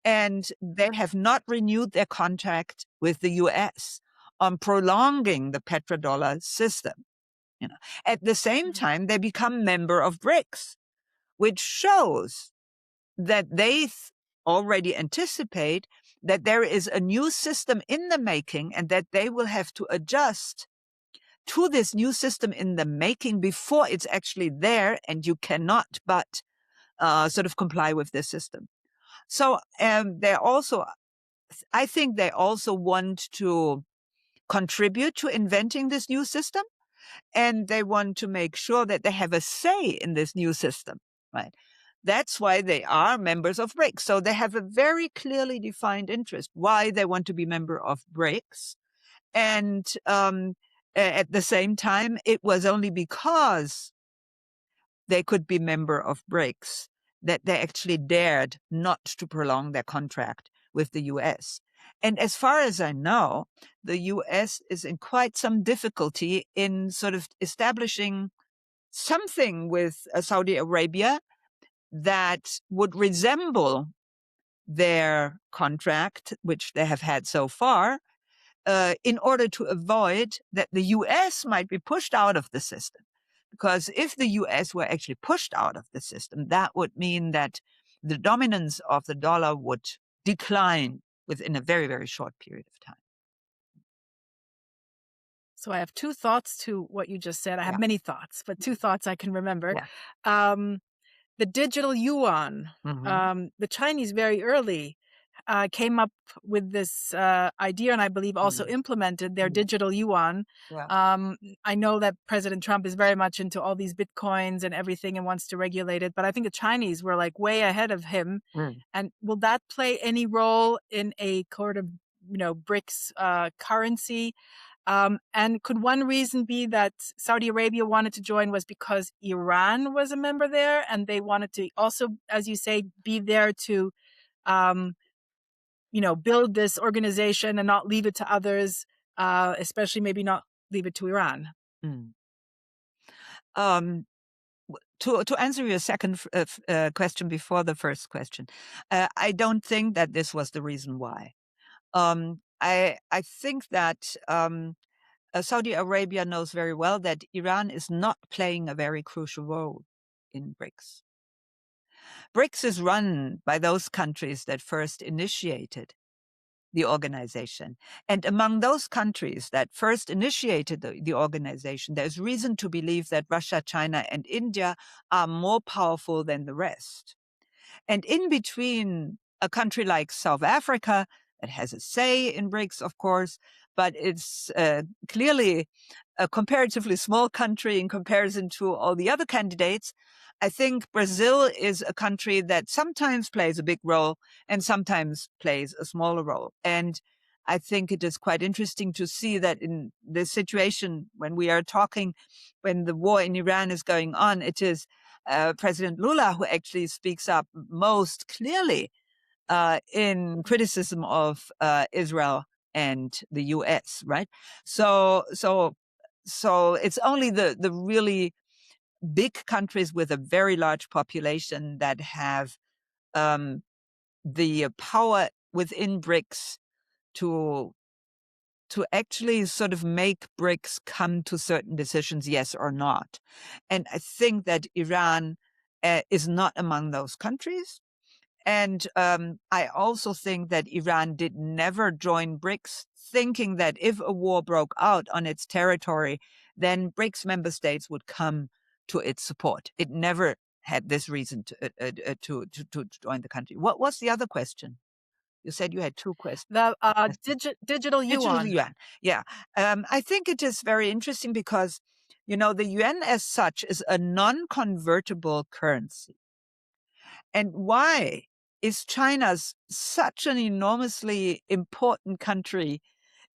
And they have not renewed their contract with the US on prolonging the petrodollar system. At the same time, they become member of BRICS, which shows that they already anticipate that there is a new system in the making and that they will have to adjust to this new system in the making before it's actually there, and you cannot but sort of comply with this system. So I think they also want to contribute to inventing this new system, and they want to make sure that they have a say in this new system, right? That's why they are members of BRICS. So they have a very clearly defined interest why they want to be member of BRICS. And at the same time, it was only because they could be member of BRICS that they actually dared not to prolong their contract with the US. And as far as I know, the US is in quite some difficulty in sort of establishing something with Saudi Arabia that would resemble their contract, which they have had so far, in order to avoid that the US might be pushed out of the system. Because if the US were actually pushed out of the system, that would mean that the dominance of the dollar would decline within a very, very short period of time. So I have two thoughts to what you just said. I have Yeah. many thoughts, but two thoughts I can remember. Yeah. The digital yuan, the Chinese very early came up with this idea, and I believe also implemented their digital yuan. Yeah. I know that President Trump is very much into all these bitcoins and everything and wants to regulate it, but I think the Chinese were like way ahead of him. And will that play any role in a sort of, BRICS currency? And could one reason be that Saudi Arabia wanted to join was because Iran was a member there, and they wanted to also, as you say, be there to, build this organization and not leave it to others, especially maybe not leave it to Iran? To answer your second question before the first question, I don't think that this was the reason why. I think that Saudi Arabia knows very well that Iran is not playing a very crucial role in BRICS. BRICS is run by those countries that first initiated the organization. And among those countries that first initiated the organization, there's reason to believe that Russia, China, and India are more powerful than the rest. And in between a country like South Africa, that has a say in BRICS, of course, but it's clearly a comparatively small country in comparison to all the other candidates. I think Brazil is a country that sometimes plays a big role and sometimes plays a smaller role. And I think it is quite interesting to see that in this situation, when we are talking, when the war in Iran is going on, it is President Lula who actually speaks up most clearly in criticism of Israel and the US, right? So it's only the really big countries with a very large population that have the power within BRICS to actually sort of make BRICS come to certain decisions, yes or not. And I think that Iran is not among those countries. And I also think that Iran did never join BRICS, thinking that if a war broke out on its territory, then BRICS member states would come to its support. It never had this reason to join the country. What was the other question? You said you had two questions. The digital yuan. Digital yuan. Yeah. I think it is very interesting because, the yuan as such is a non-convertible currency. And why is China such an enormously important country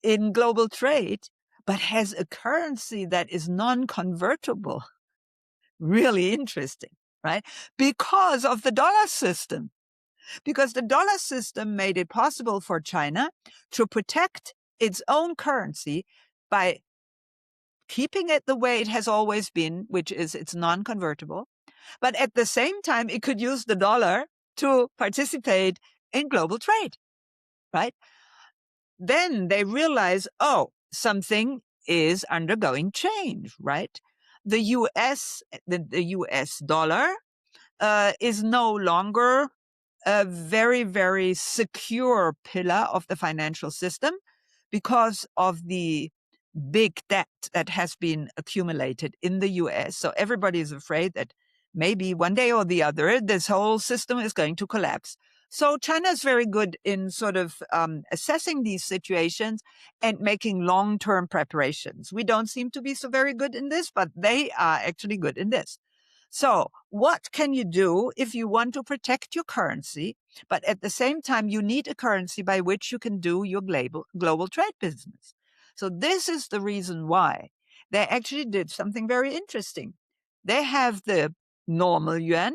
in global trade, but has a currency that is non-convertible? Really interesting, right? Because of the dollar system. Because the dollar system made it possible for China to protect its own currency by keeping it the way it has always been, which is it's non-convertible. But at the same time, it could use the dollar to participate in global trade, right? Then they realize, something is undergoing change, right? The US dollar is no longer a very, very secure pillar of the financial system because of the big debt that has been accumulated in the US. So everybody is afraid that maybe one day or the other, this whole system is going to collapse. So China is very good in sort of assessing these situations and making long-term preparations. We don't seem to be so very good in this, but they are actually good in this. So what can you do if you want to protect your currency, but at the same time, you need a currency by which you can do your global trade business? So this is the reason why they actually did something very interesting. They have the normal yuan,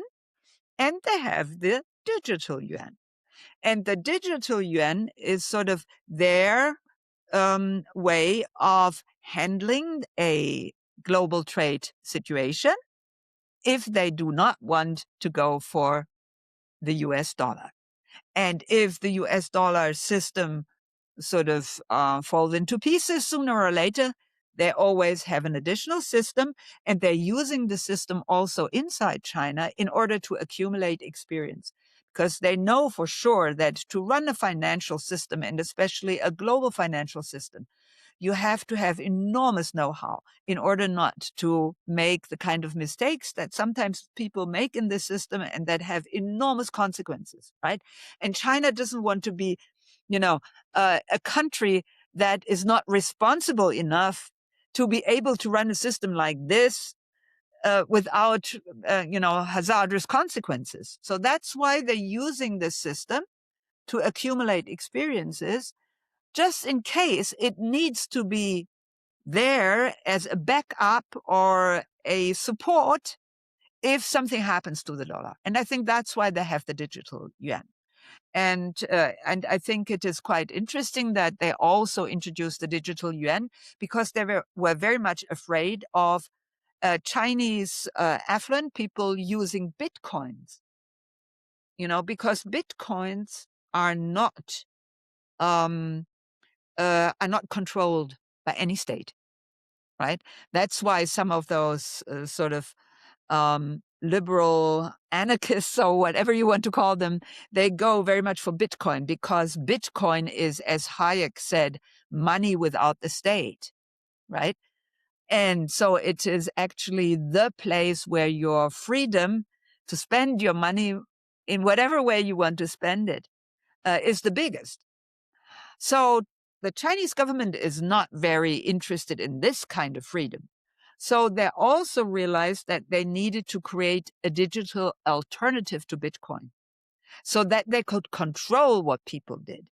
and they have the digital yuan. And the digital yuan is sort of their way of handling a global trade situation if they do not want to go for the US dollar. And if the US dollar system sort of falls into pieces sooner or later, they always have an additional system, and they're using the system also inside China in order to accumulate experience. Because they know for sure that to run a financial system, and especially a global financial system, you have to have enormous know-how in order not to make the kind of mistakes that sometimes people make in this system and that have enormous consequences, right? And China doesn't want to be, a country that is not responsible enough to be able to run a system like this without, hazardous consequences. So that's why they're using this system to accumulate experiences, just in case it needs to be there as a backup or a support if something happens to the dollar. And I think that's why they have the digital yuan. And I think it is quite interesting that they also introduced the digital yuan because they were very much afraid of Chinese affluent people using bitcoins, because bitcoins are not controlled by any state, right? That's why some of those sort of liberal anarchists or whatever you want to call them, they go very much for Bitcoin because Bitcoin is, as Hayek said, money without the state, right? And so it is actually the place where your freedom to spend your money in whatever way you want to spend it is the biggest. So the Chinese government is not very interested in this kind of freedom. So they also realized that they needed to create a digital alternative to Bitcoin so that they could control what people did,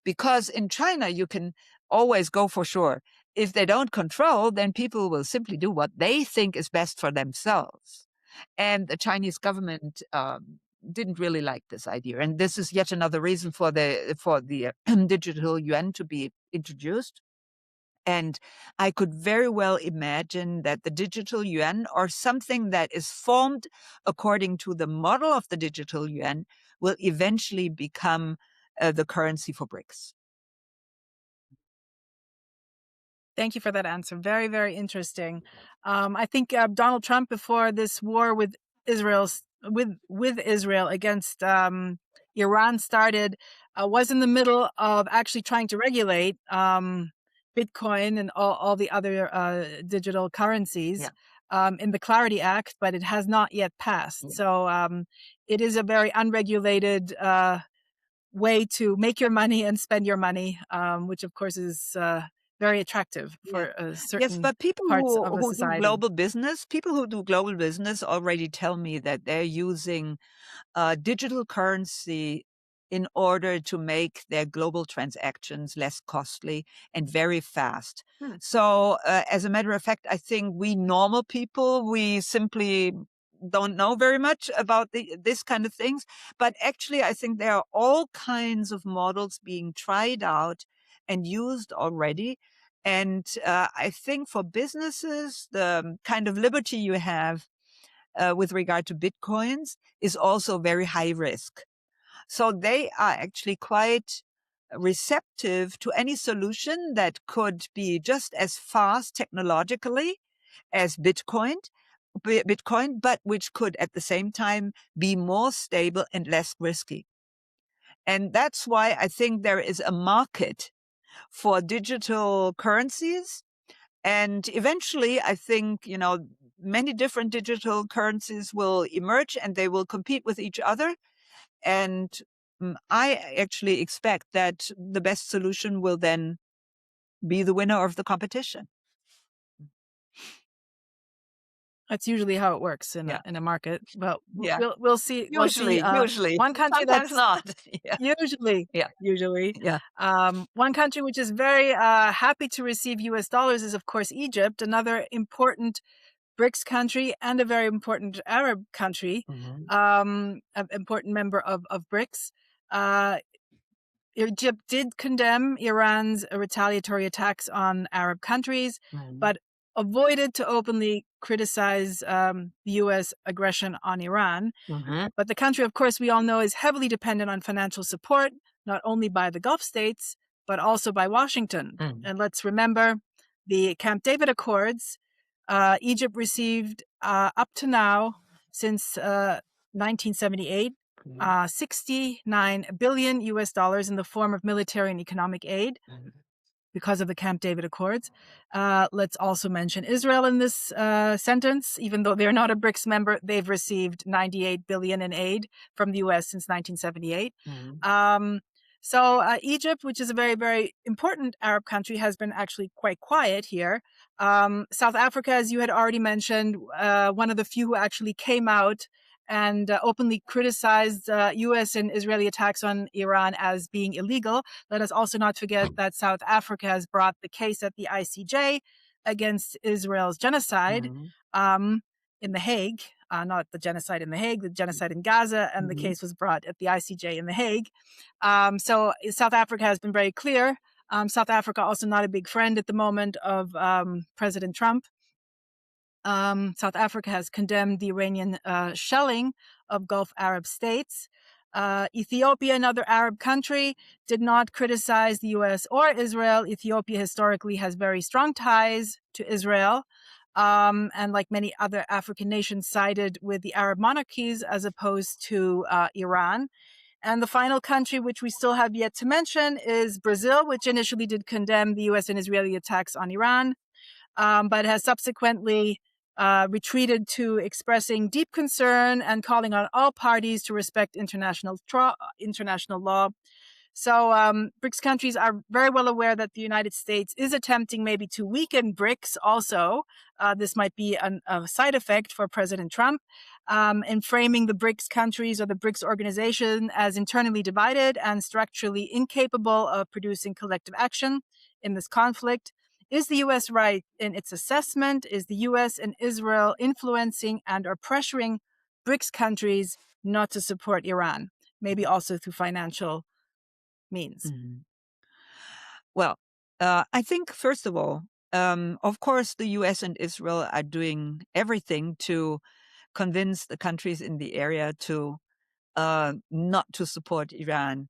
because in China, you can always go for sure. If they don't control, then people will simply do what they think is best for themselves. And the Chinese government didn't really like this idea. And this is yet another reason for the digital yuan to be introduced. And I could very well imagine that the digital yuan, or something that is formed according to the model of the digital yuan, will eventually become the currency for BRICS. Thank you for that answer. Very, very interesting. I think Donald Trump, before this war with Israel against Iran started, was in the middle of actually trying to regulate Bitcoin and all the other digital currencies in the Clarity Act, but it has not yet passed. So it is a very unregulated way to make your money and spend your money, which of course is very attractive for certain but people parts of a who society. people who do global business already tell me that they're using digital currency in order to make their global transactions less costly and very fast. So as a matter of fact, I think we normal people, we simply don't know very much about this kind of things. But actually, I think there are all kinds of models being tried out and used already. And I think for businesses, the kind of liberty you have with regard to Bitcoins is also very high risk. So they are actually quite receptive to any solution that could be just as fast technologically as Bitcoin, but which could at the same time be more stable and less risky. And that's why I think there is a market for digital currencies. And eventually, I think, many different digital currencies will emerge and they will compete with each other. And I actually expect that the best solution will then be the winner of the competition. That's usually how it works in a market. But we'll see. Usually, one country sometimes that's not. Usually. One country which is very happy to receive US dollars is, of course, Egypt, another important BRICS country and a very important Arab country, an important member of BRICS. Egypt did condemn Iran's retaliatory attacks on Arab countries, but avoided to openly criticize the U.S. aggression on Iran. But the country, of course, we all know is heavily dependent on financial support, not only by the Gulf states, but also by Washington. And let's remember the Camp David Accords. Egypt received up to now, since 1978, $69 billion in the form of military and economic aid because of the Camp David Accords. Let's also mention Israel in this sentence. Even though they're not a BRICS member, they've received $98 billion in aid from the U.S. since 1978. So Egypt, which is a very, very important Arab country, has been actually quite quiet here. South Africa, as you had already mentioned, one of the few who actually came out and openly criticized U.S. and Israeli attacks on Iran as being illegal. Let us also not forget that South Africa has brought the case at the ICJ against Israel's genocide in The Hague, not the genocide in The Hague, the genocide in Gaza, and the case was brought at the ICJ in The Hague. So South Africa has been very clear. South Africa also not a big friend at the moment of President Trump. South Africa has condemned the Iranian shelling of Gulf Arab states. Ethiopia, another Arab country, did not criticize the U.S. or Israel. Ethiopia historically has very strong ties to Israel, and like many other African nations, sided with the Arab monarchies as opposed to Iran. And the final country, which we still have yet to mention, is Brazil, which initially did condemn the U.S. and Israeli attacks on Iran, but has subsequently retreated to expressing deep concern and calling on all parties to respect international law. So BRICS countries are very well aware that the United States is attempting maybe to weaken BRICS also. This might be a side effect for President Trump in framing the BRICS countries or the BRICS organization as internally divided and structurally incapable of producing collective action in this conflict. Is the U.S. right in its assessment? Is the U.S. and Israel influencing and or pressuring BRICS countries not to support Iran, maybe also through financial means? Well, I think, first of all, of course, the U.S. and Israel are doing everything to convince the countries in the area to not to support Iran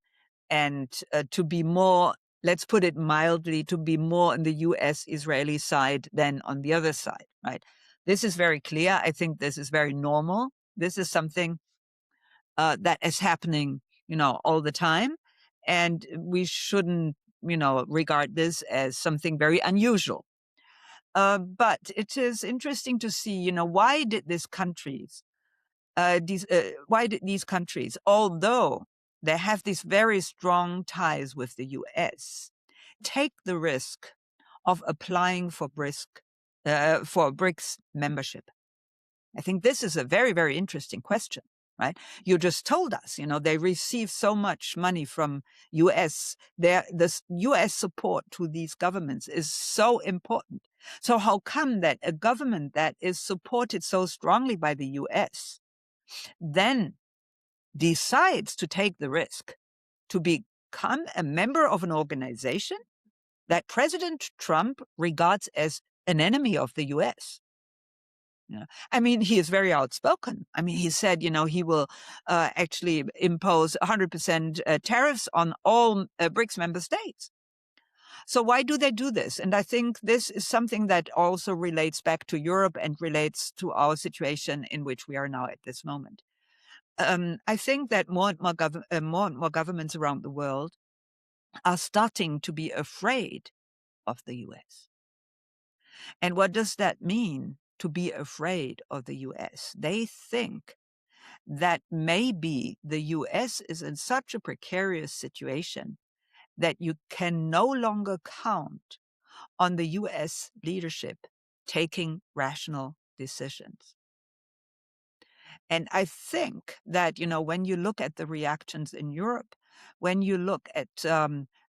and to be more, let's put it mildly, to be more on the U.S.-Israeli side than on the other side, right? This is very clear. I think this is very normal. This is something that is happening, all the time. And we shouldn't, regard this as something very unusual. But it is interesting to see, why did these countries, although they have these very strong ties with the U.S., take the risk of applying for BRICS membership? I think this is a very, very interesting question, right? You just told us, they receive so much money from U.S. The U.S. support to these governments is so important. So how come that a government that is supported so strongly by the U.S. then decides to take the risk to become a member of an organization that President Trump regards as an enemy of the U.S.? I mean, he is very outspoken. I mean, he said, he will actually impose 100% tariffs on all BRICS member states. So why do they do this? And I think this is something that also relates back to Europe and relates to our situation in which we are now at this moment. I think that more and more governments around the world are starting to be afraid of the U.S. And what does that mean, to be afraid of the U.S.? They think that maybe the U.S. is in such a precarious situation that you can no longer count on the U.S. leadership taking rational decisions. And I think that, when you look at the reactions in Europe, when you look at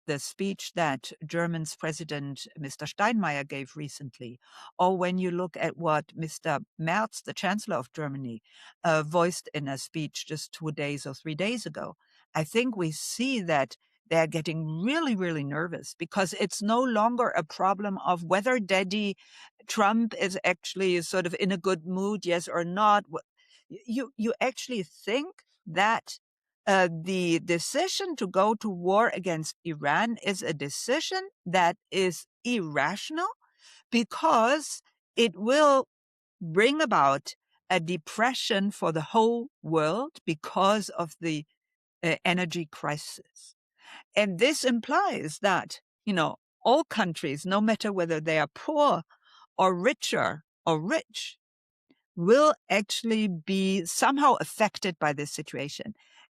the speech that German's President Mr. Steinmeier gave recently, or when you look at what Mr. Merz, the Chancellor of Germany, voiced in a speech just 2 days or 3 days ago, I think we see that they're getting really, really nervous because it's no longer a problem of whether Daddy Trump is actually sort of in a good mood, yes or not. You actually think that the decision to go to war against Iran is a decision that is irrational because it will bring about a depression for the whole world because of the energy crisis. And this implies that, all countries, no matter whether they are poor or richer or rich, will actually be somehow affected by this situation.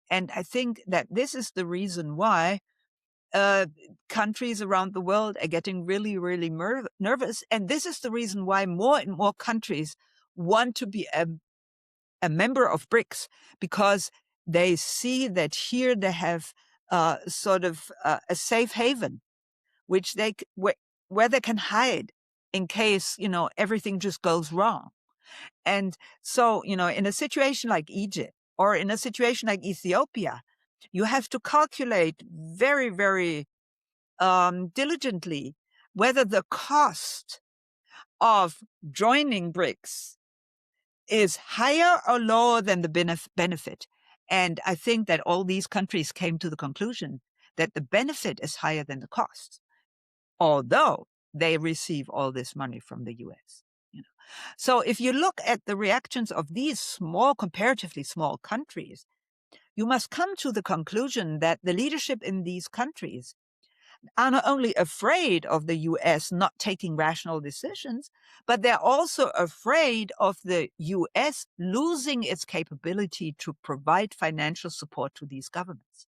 And I think that this is the reason why countries around the world are getting really, really nervous. And this is the reason why more and more countries want to be a member of BRICS, because they see that here they have sort of a safe haven, which where they can hide in case, everything just goes wrong. And so, in a situation like Egypt or in a situation like Ethiopia, you have to calculate very, very diligently whether the cost of joining BRICS is higher or lower than the benefit. And I think that all these countries came to the conclusion that the benefit is higher than the cost, although they receive all this money from the US. So if you look at the reactions of these comparatively small countries, you must come to the conclusion that the leadership in these countries are not only afraid of the US not taking rational decisions, but they're also afraid of the US losing its capability to provide financial support to these governments.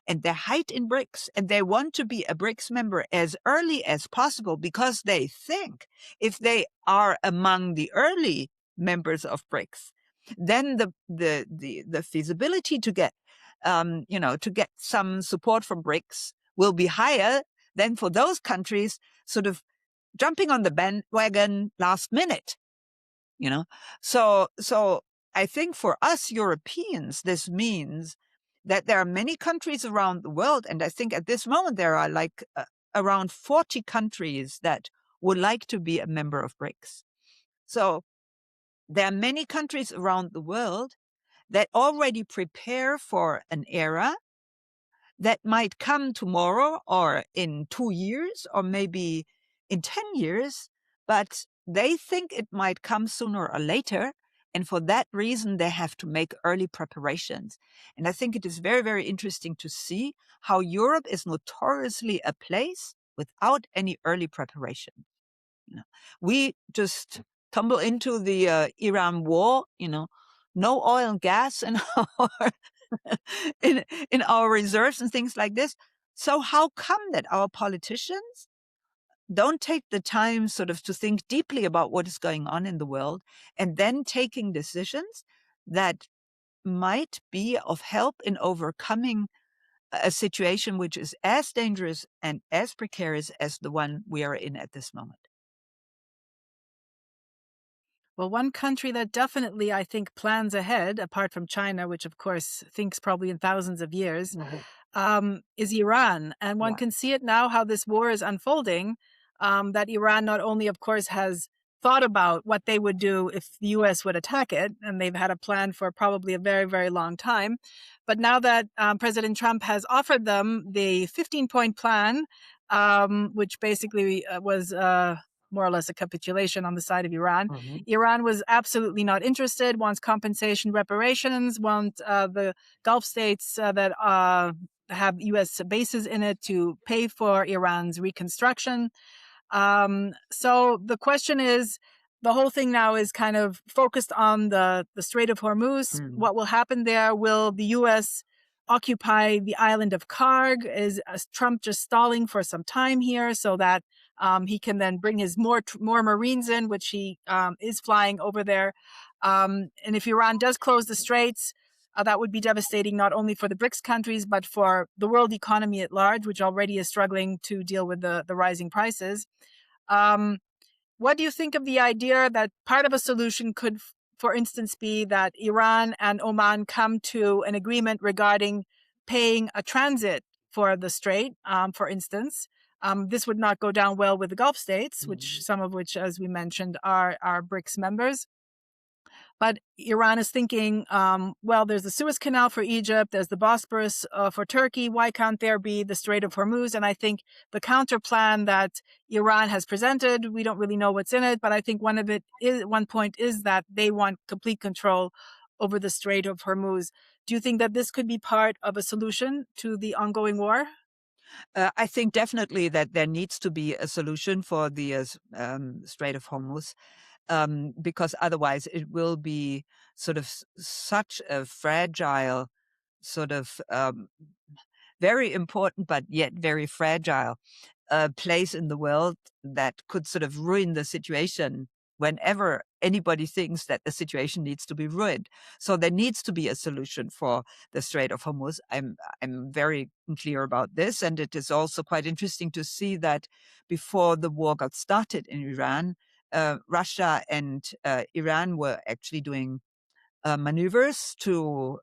And they hide in BRICS, and they want to be a BRICS member as early as possible because they think if they are among the early members of BRICS, then the feasibility to get to get some support from BRICS will be higher than for those countries sort of jumping on the bandwagon last minute. So I think for us Europeans, this means that there are many countries around the world, and I think at this moment there are like around 40 countries that would like to be a member of BRICS. So there are many countries around the world that already prepare for an era that might come tomorrow or in 2 years or maybe in 10 years, but they think it might come sooner or later. And for that reason, they have to make early preparations. And I think it is very, very interesting to see how Europe is notoriously a place without any early preparation. We just tumble into the Iran war, no oil and gas in our in our reserves and things like this. So how come that our politicians don't take the time sort of to think deeply about what is going on in the world and then taking decisions that might be of help in overcoming a situation which is as dangerous and as precarious as the one we are in at this moment? Well, one country that definitely, I think, plans ahead, apart from China, which of course thinks probably in thousands of years, is Iran. And one can see it now how this war is unfolding, that Iran not only, of course, has thought about what they would do if the US would attack it, and they've had a plan for probably a very, very long time. But now that President Trump has offered them the 15-point plan, which basically was more or less a capitulation on the side of Iran. Iran was absolutely not interested, wants compensation, reparations, want the Gulf states that have U.S. bases in it to pay for Iran's reconstruction. So the question is, the whole thing now is kind of focused on the Strait of Hormuz. What will happen there? Will the U.S. occupy the island of Karg? Is Trump just stalling for some time here so that he can then bring his more Marines in, which he is flying over there? And if Iran does close the straits, that would be devastating not only for the BRICS countries, but for the world economy at large, which already is struggling to deal with the rising prices. What do you think of the idea that part of a solution could, for instance, be that Iran and Oman come to an agreement regarding paying a transit for the strait, for instance? This would not go down well with the Gulf states, which some of which, as we mentioned, are BRICS members. But Iran is thinking, well, there's the Suez Canal for Egypt, there's the Bosporus for Turkey. Why can't there be the Strait of Hormuz? And I think the counter plan that Iran has presented, we don't really know what's in it, but I think one point is that they want complete control over the Strait of Hormuz. Do you think that this could be part of a solution to the ongoing war? I think definitely that there needs to be a solution for the Strait of Hormuz. Because otherwise it will be sort of such a fragile, sort of very important, but yet very fragile place in the world that could sort of ruin the situation whenever anybody thinks that the situation needs to be ruined. So there needs to be a solution for the Strait of Hormuz. I'm very clear about this. And it is also quite interesting to see that before the war got started in Iran, Russia and Iran were actually doing maneuvers to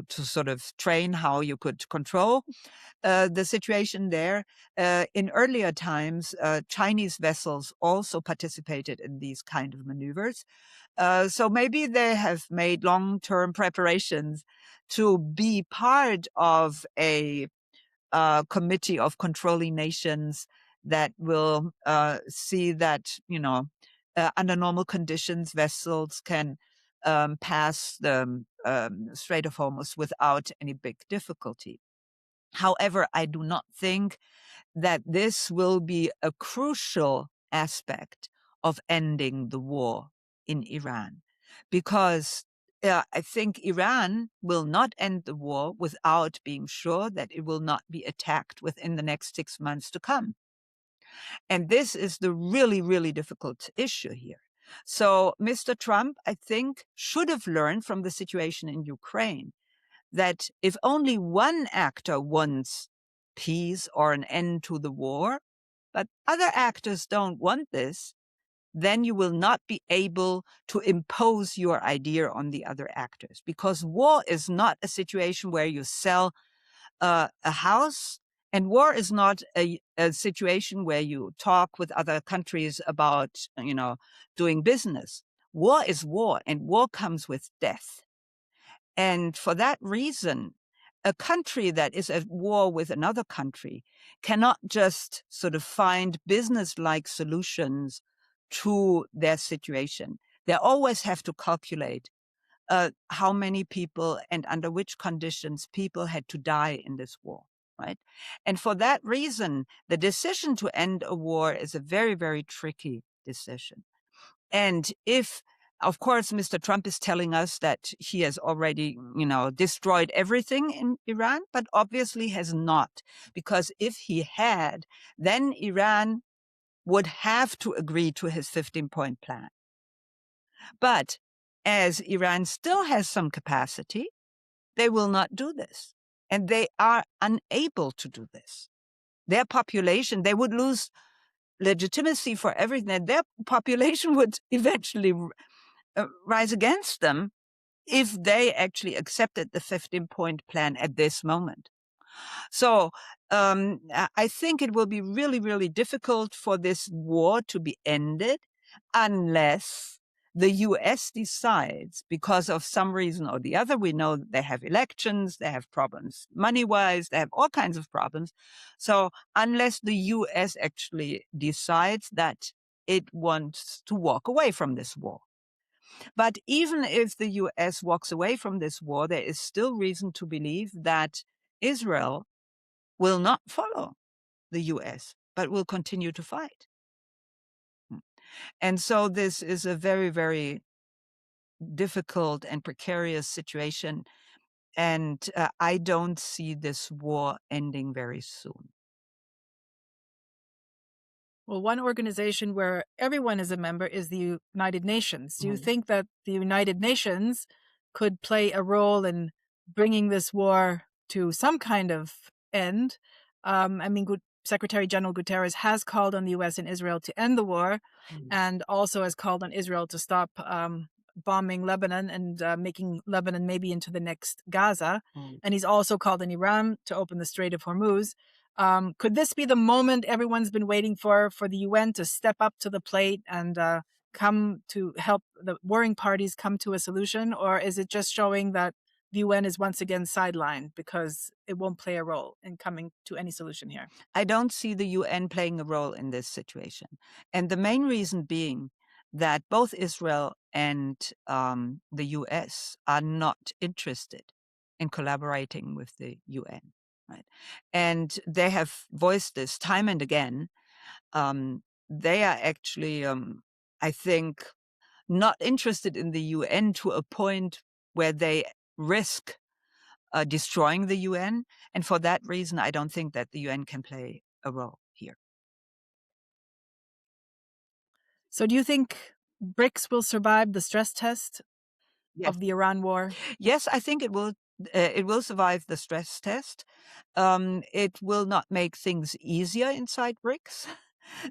sort of train how you could control the situation there. In earlier times, Chinese vessels also participated in these kind of maneuvers. So maybe they have made long-term preparations to be part of a committee of controlling nations that will see that, under normal conditions, vessels can pass the Strait of Hormuz without any big difficulty. However, I do not think that this will be a crucial aspect of ending the war in Iran, because I think Iran will not end the war without being sure that it will not be attacked within the next 6 months to come. And this is the really, really difficult issue here. So Mr. Trump, I think, should have learned from the situation in Ukraine that if only one actor wants peace or an end to the war, but other actors don't want this, then you will not be able to impose your idea on the other actors. Because war is not a situation where you sell a house, and war is not a situation where you talk with other countries about, doing business. War is war, and war comes with death. And for that reason, a country that is at war with another country cannot just sort of find business-like solutions to their situation. They always have to calculate how many people and under which conditions people had to die in this war, right? And for that reason, the decision to end a war is a very, very tricky decision. And if, of course, Mr. Trump is telling us that he has already, destroyed everything in Iran, but obviously has not, because if he had, then Iran would have to agree to his 15-point plan. But as Iran still has some capacity, they will not do this. And they are unable to do this. Their population, they would lose legitimacy for everything. And their population would eventually rise against them if they actually accepted the 15-point plan at this moment. So I think it will be really, really difficult for this war to be ended unless the U.S. decides, because of some reason or the other. We know that they have elections, they have problems money-wise, they have all kinds of problems. So unless the U.S. actually decides that it wants to walk away from this war. But even if the U.S. walks away from this war, there is still reason to believe that Israel will not follow the U.S., but will continue to fight. And so this is a very, very difficult and precarious situation. And I don't see this war ending very soon. Well, one organization where everyone is a member is the United Nations. Do you think that the United Nations could play a role in bringing this war to some kind of end. Secretary General Guterres has called on the U.S. and Israel to end the war, and also has called on Israel to stop bombing Lebanon and making Lebanon maybe into the next Gaza. And he's also called on Iran to open the Strait of Hormuz. Could this be the moment everyone's been waiting for the UN to step up to the plate and come to help the warring parties come to a solution? Or is it just showing that the UN is once again sidelined because it won't play a role in coming to any solution here? I don't see the UN playing a role in this situation. And the main reason being that both Israel and the US are not interested in collaborating with the UN. Right? And they have voiced this time and again. They are actually, I think, not interested in the UN to a point where they risk destroying the UN. And for that reason, I don't think that the UN can play a role here. So do you think BRICS will survive the stress test of the Iran war? Yes, I think it will. It will survive the stress test. It will not make things easier inside BRICS.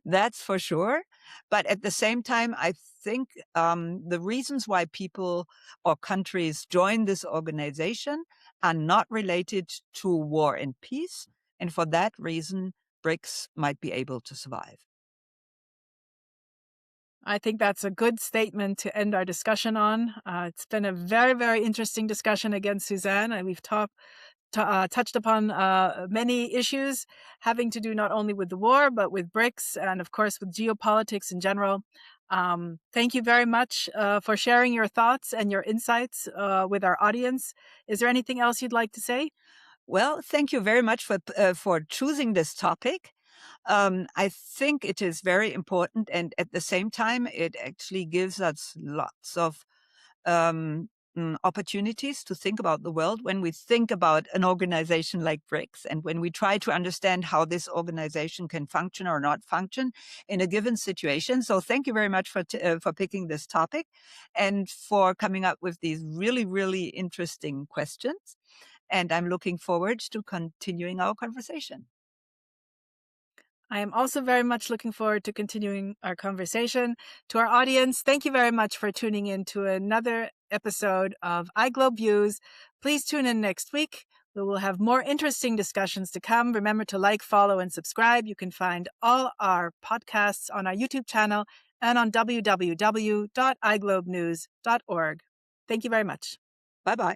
That's for sure. But at the same time, I think the reasons why people or countries join this organization are not related to war and peace. And for that reason, BRICS might be able to survive. I think that's a good statement to end our discussion on. It's been a very, very interesting discussion again, Suzanne, and we've touched upon many issues having to do not only with the war, but with BRICS and, of course, with geopolitics in general. Thank you very much for sharing your thoughts and your insights with our audience. Is there anything else you'd like to say? Well, thank you very much for choosing this topic. I think it is very important, and at the same time, it actually gives us lots of opportunities to think about the world when we think about an organization like BRICS, and when we try to understand how this organization can function or not function in a given situation. So thank you very much for picking this topic and for coming up with these really, really interesting questions. And I'm looking forward to continuing our conversation. I am also very much looking forward to continuing our conversation. To our audience, thank you very much for tuning in to another episode of iGlobeViews. Please tune in next week. We will have more interesting discussions to come. Remember to like, follow, and subscribe. You can find all our podcasts on our YouTube channel and on www.iglobenews.org. Thank you very much. Bye-bye.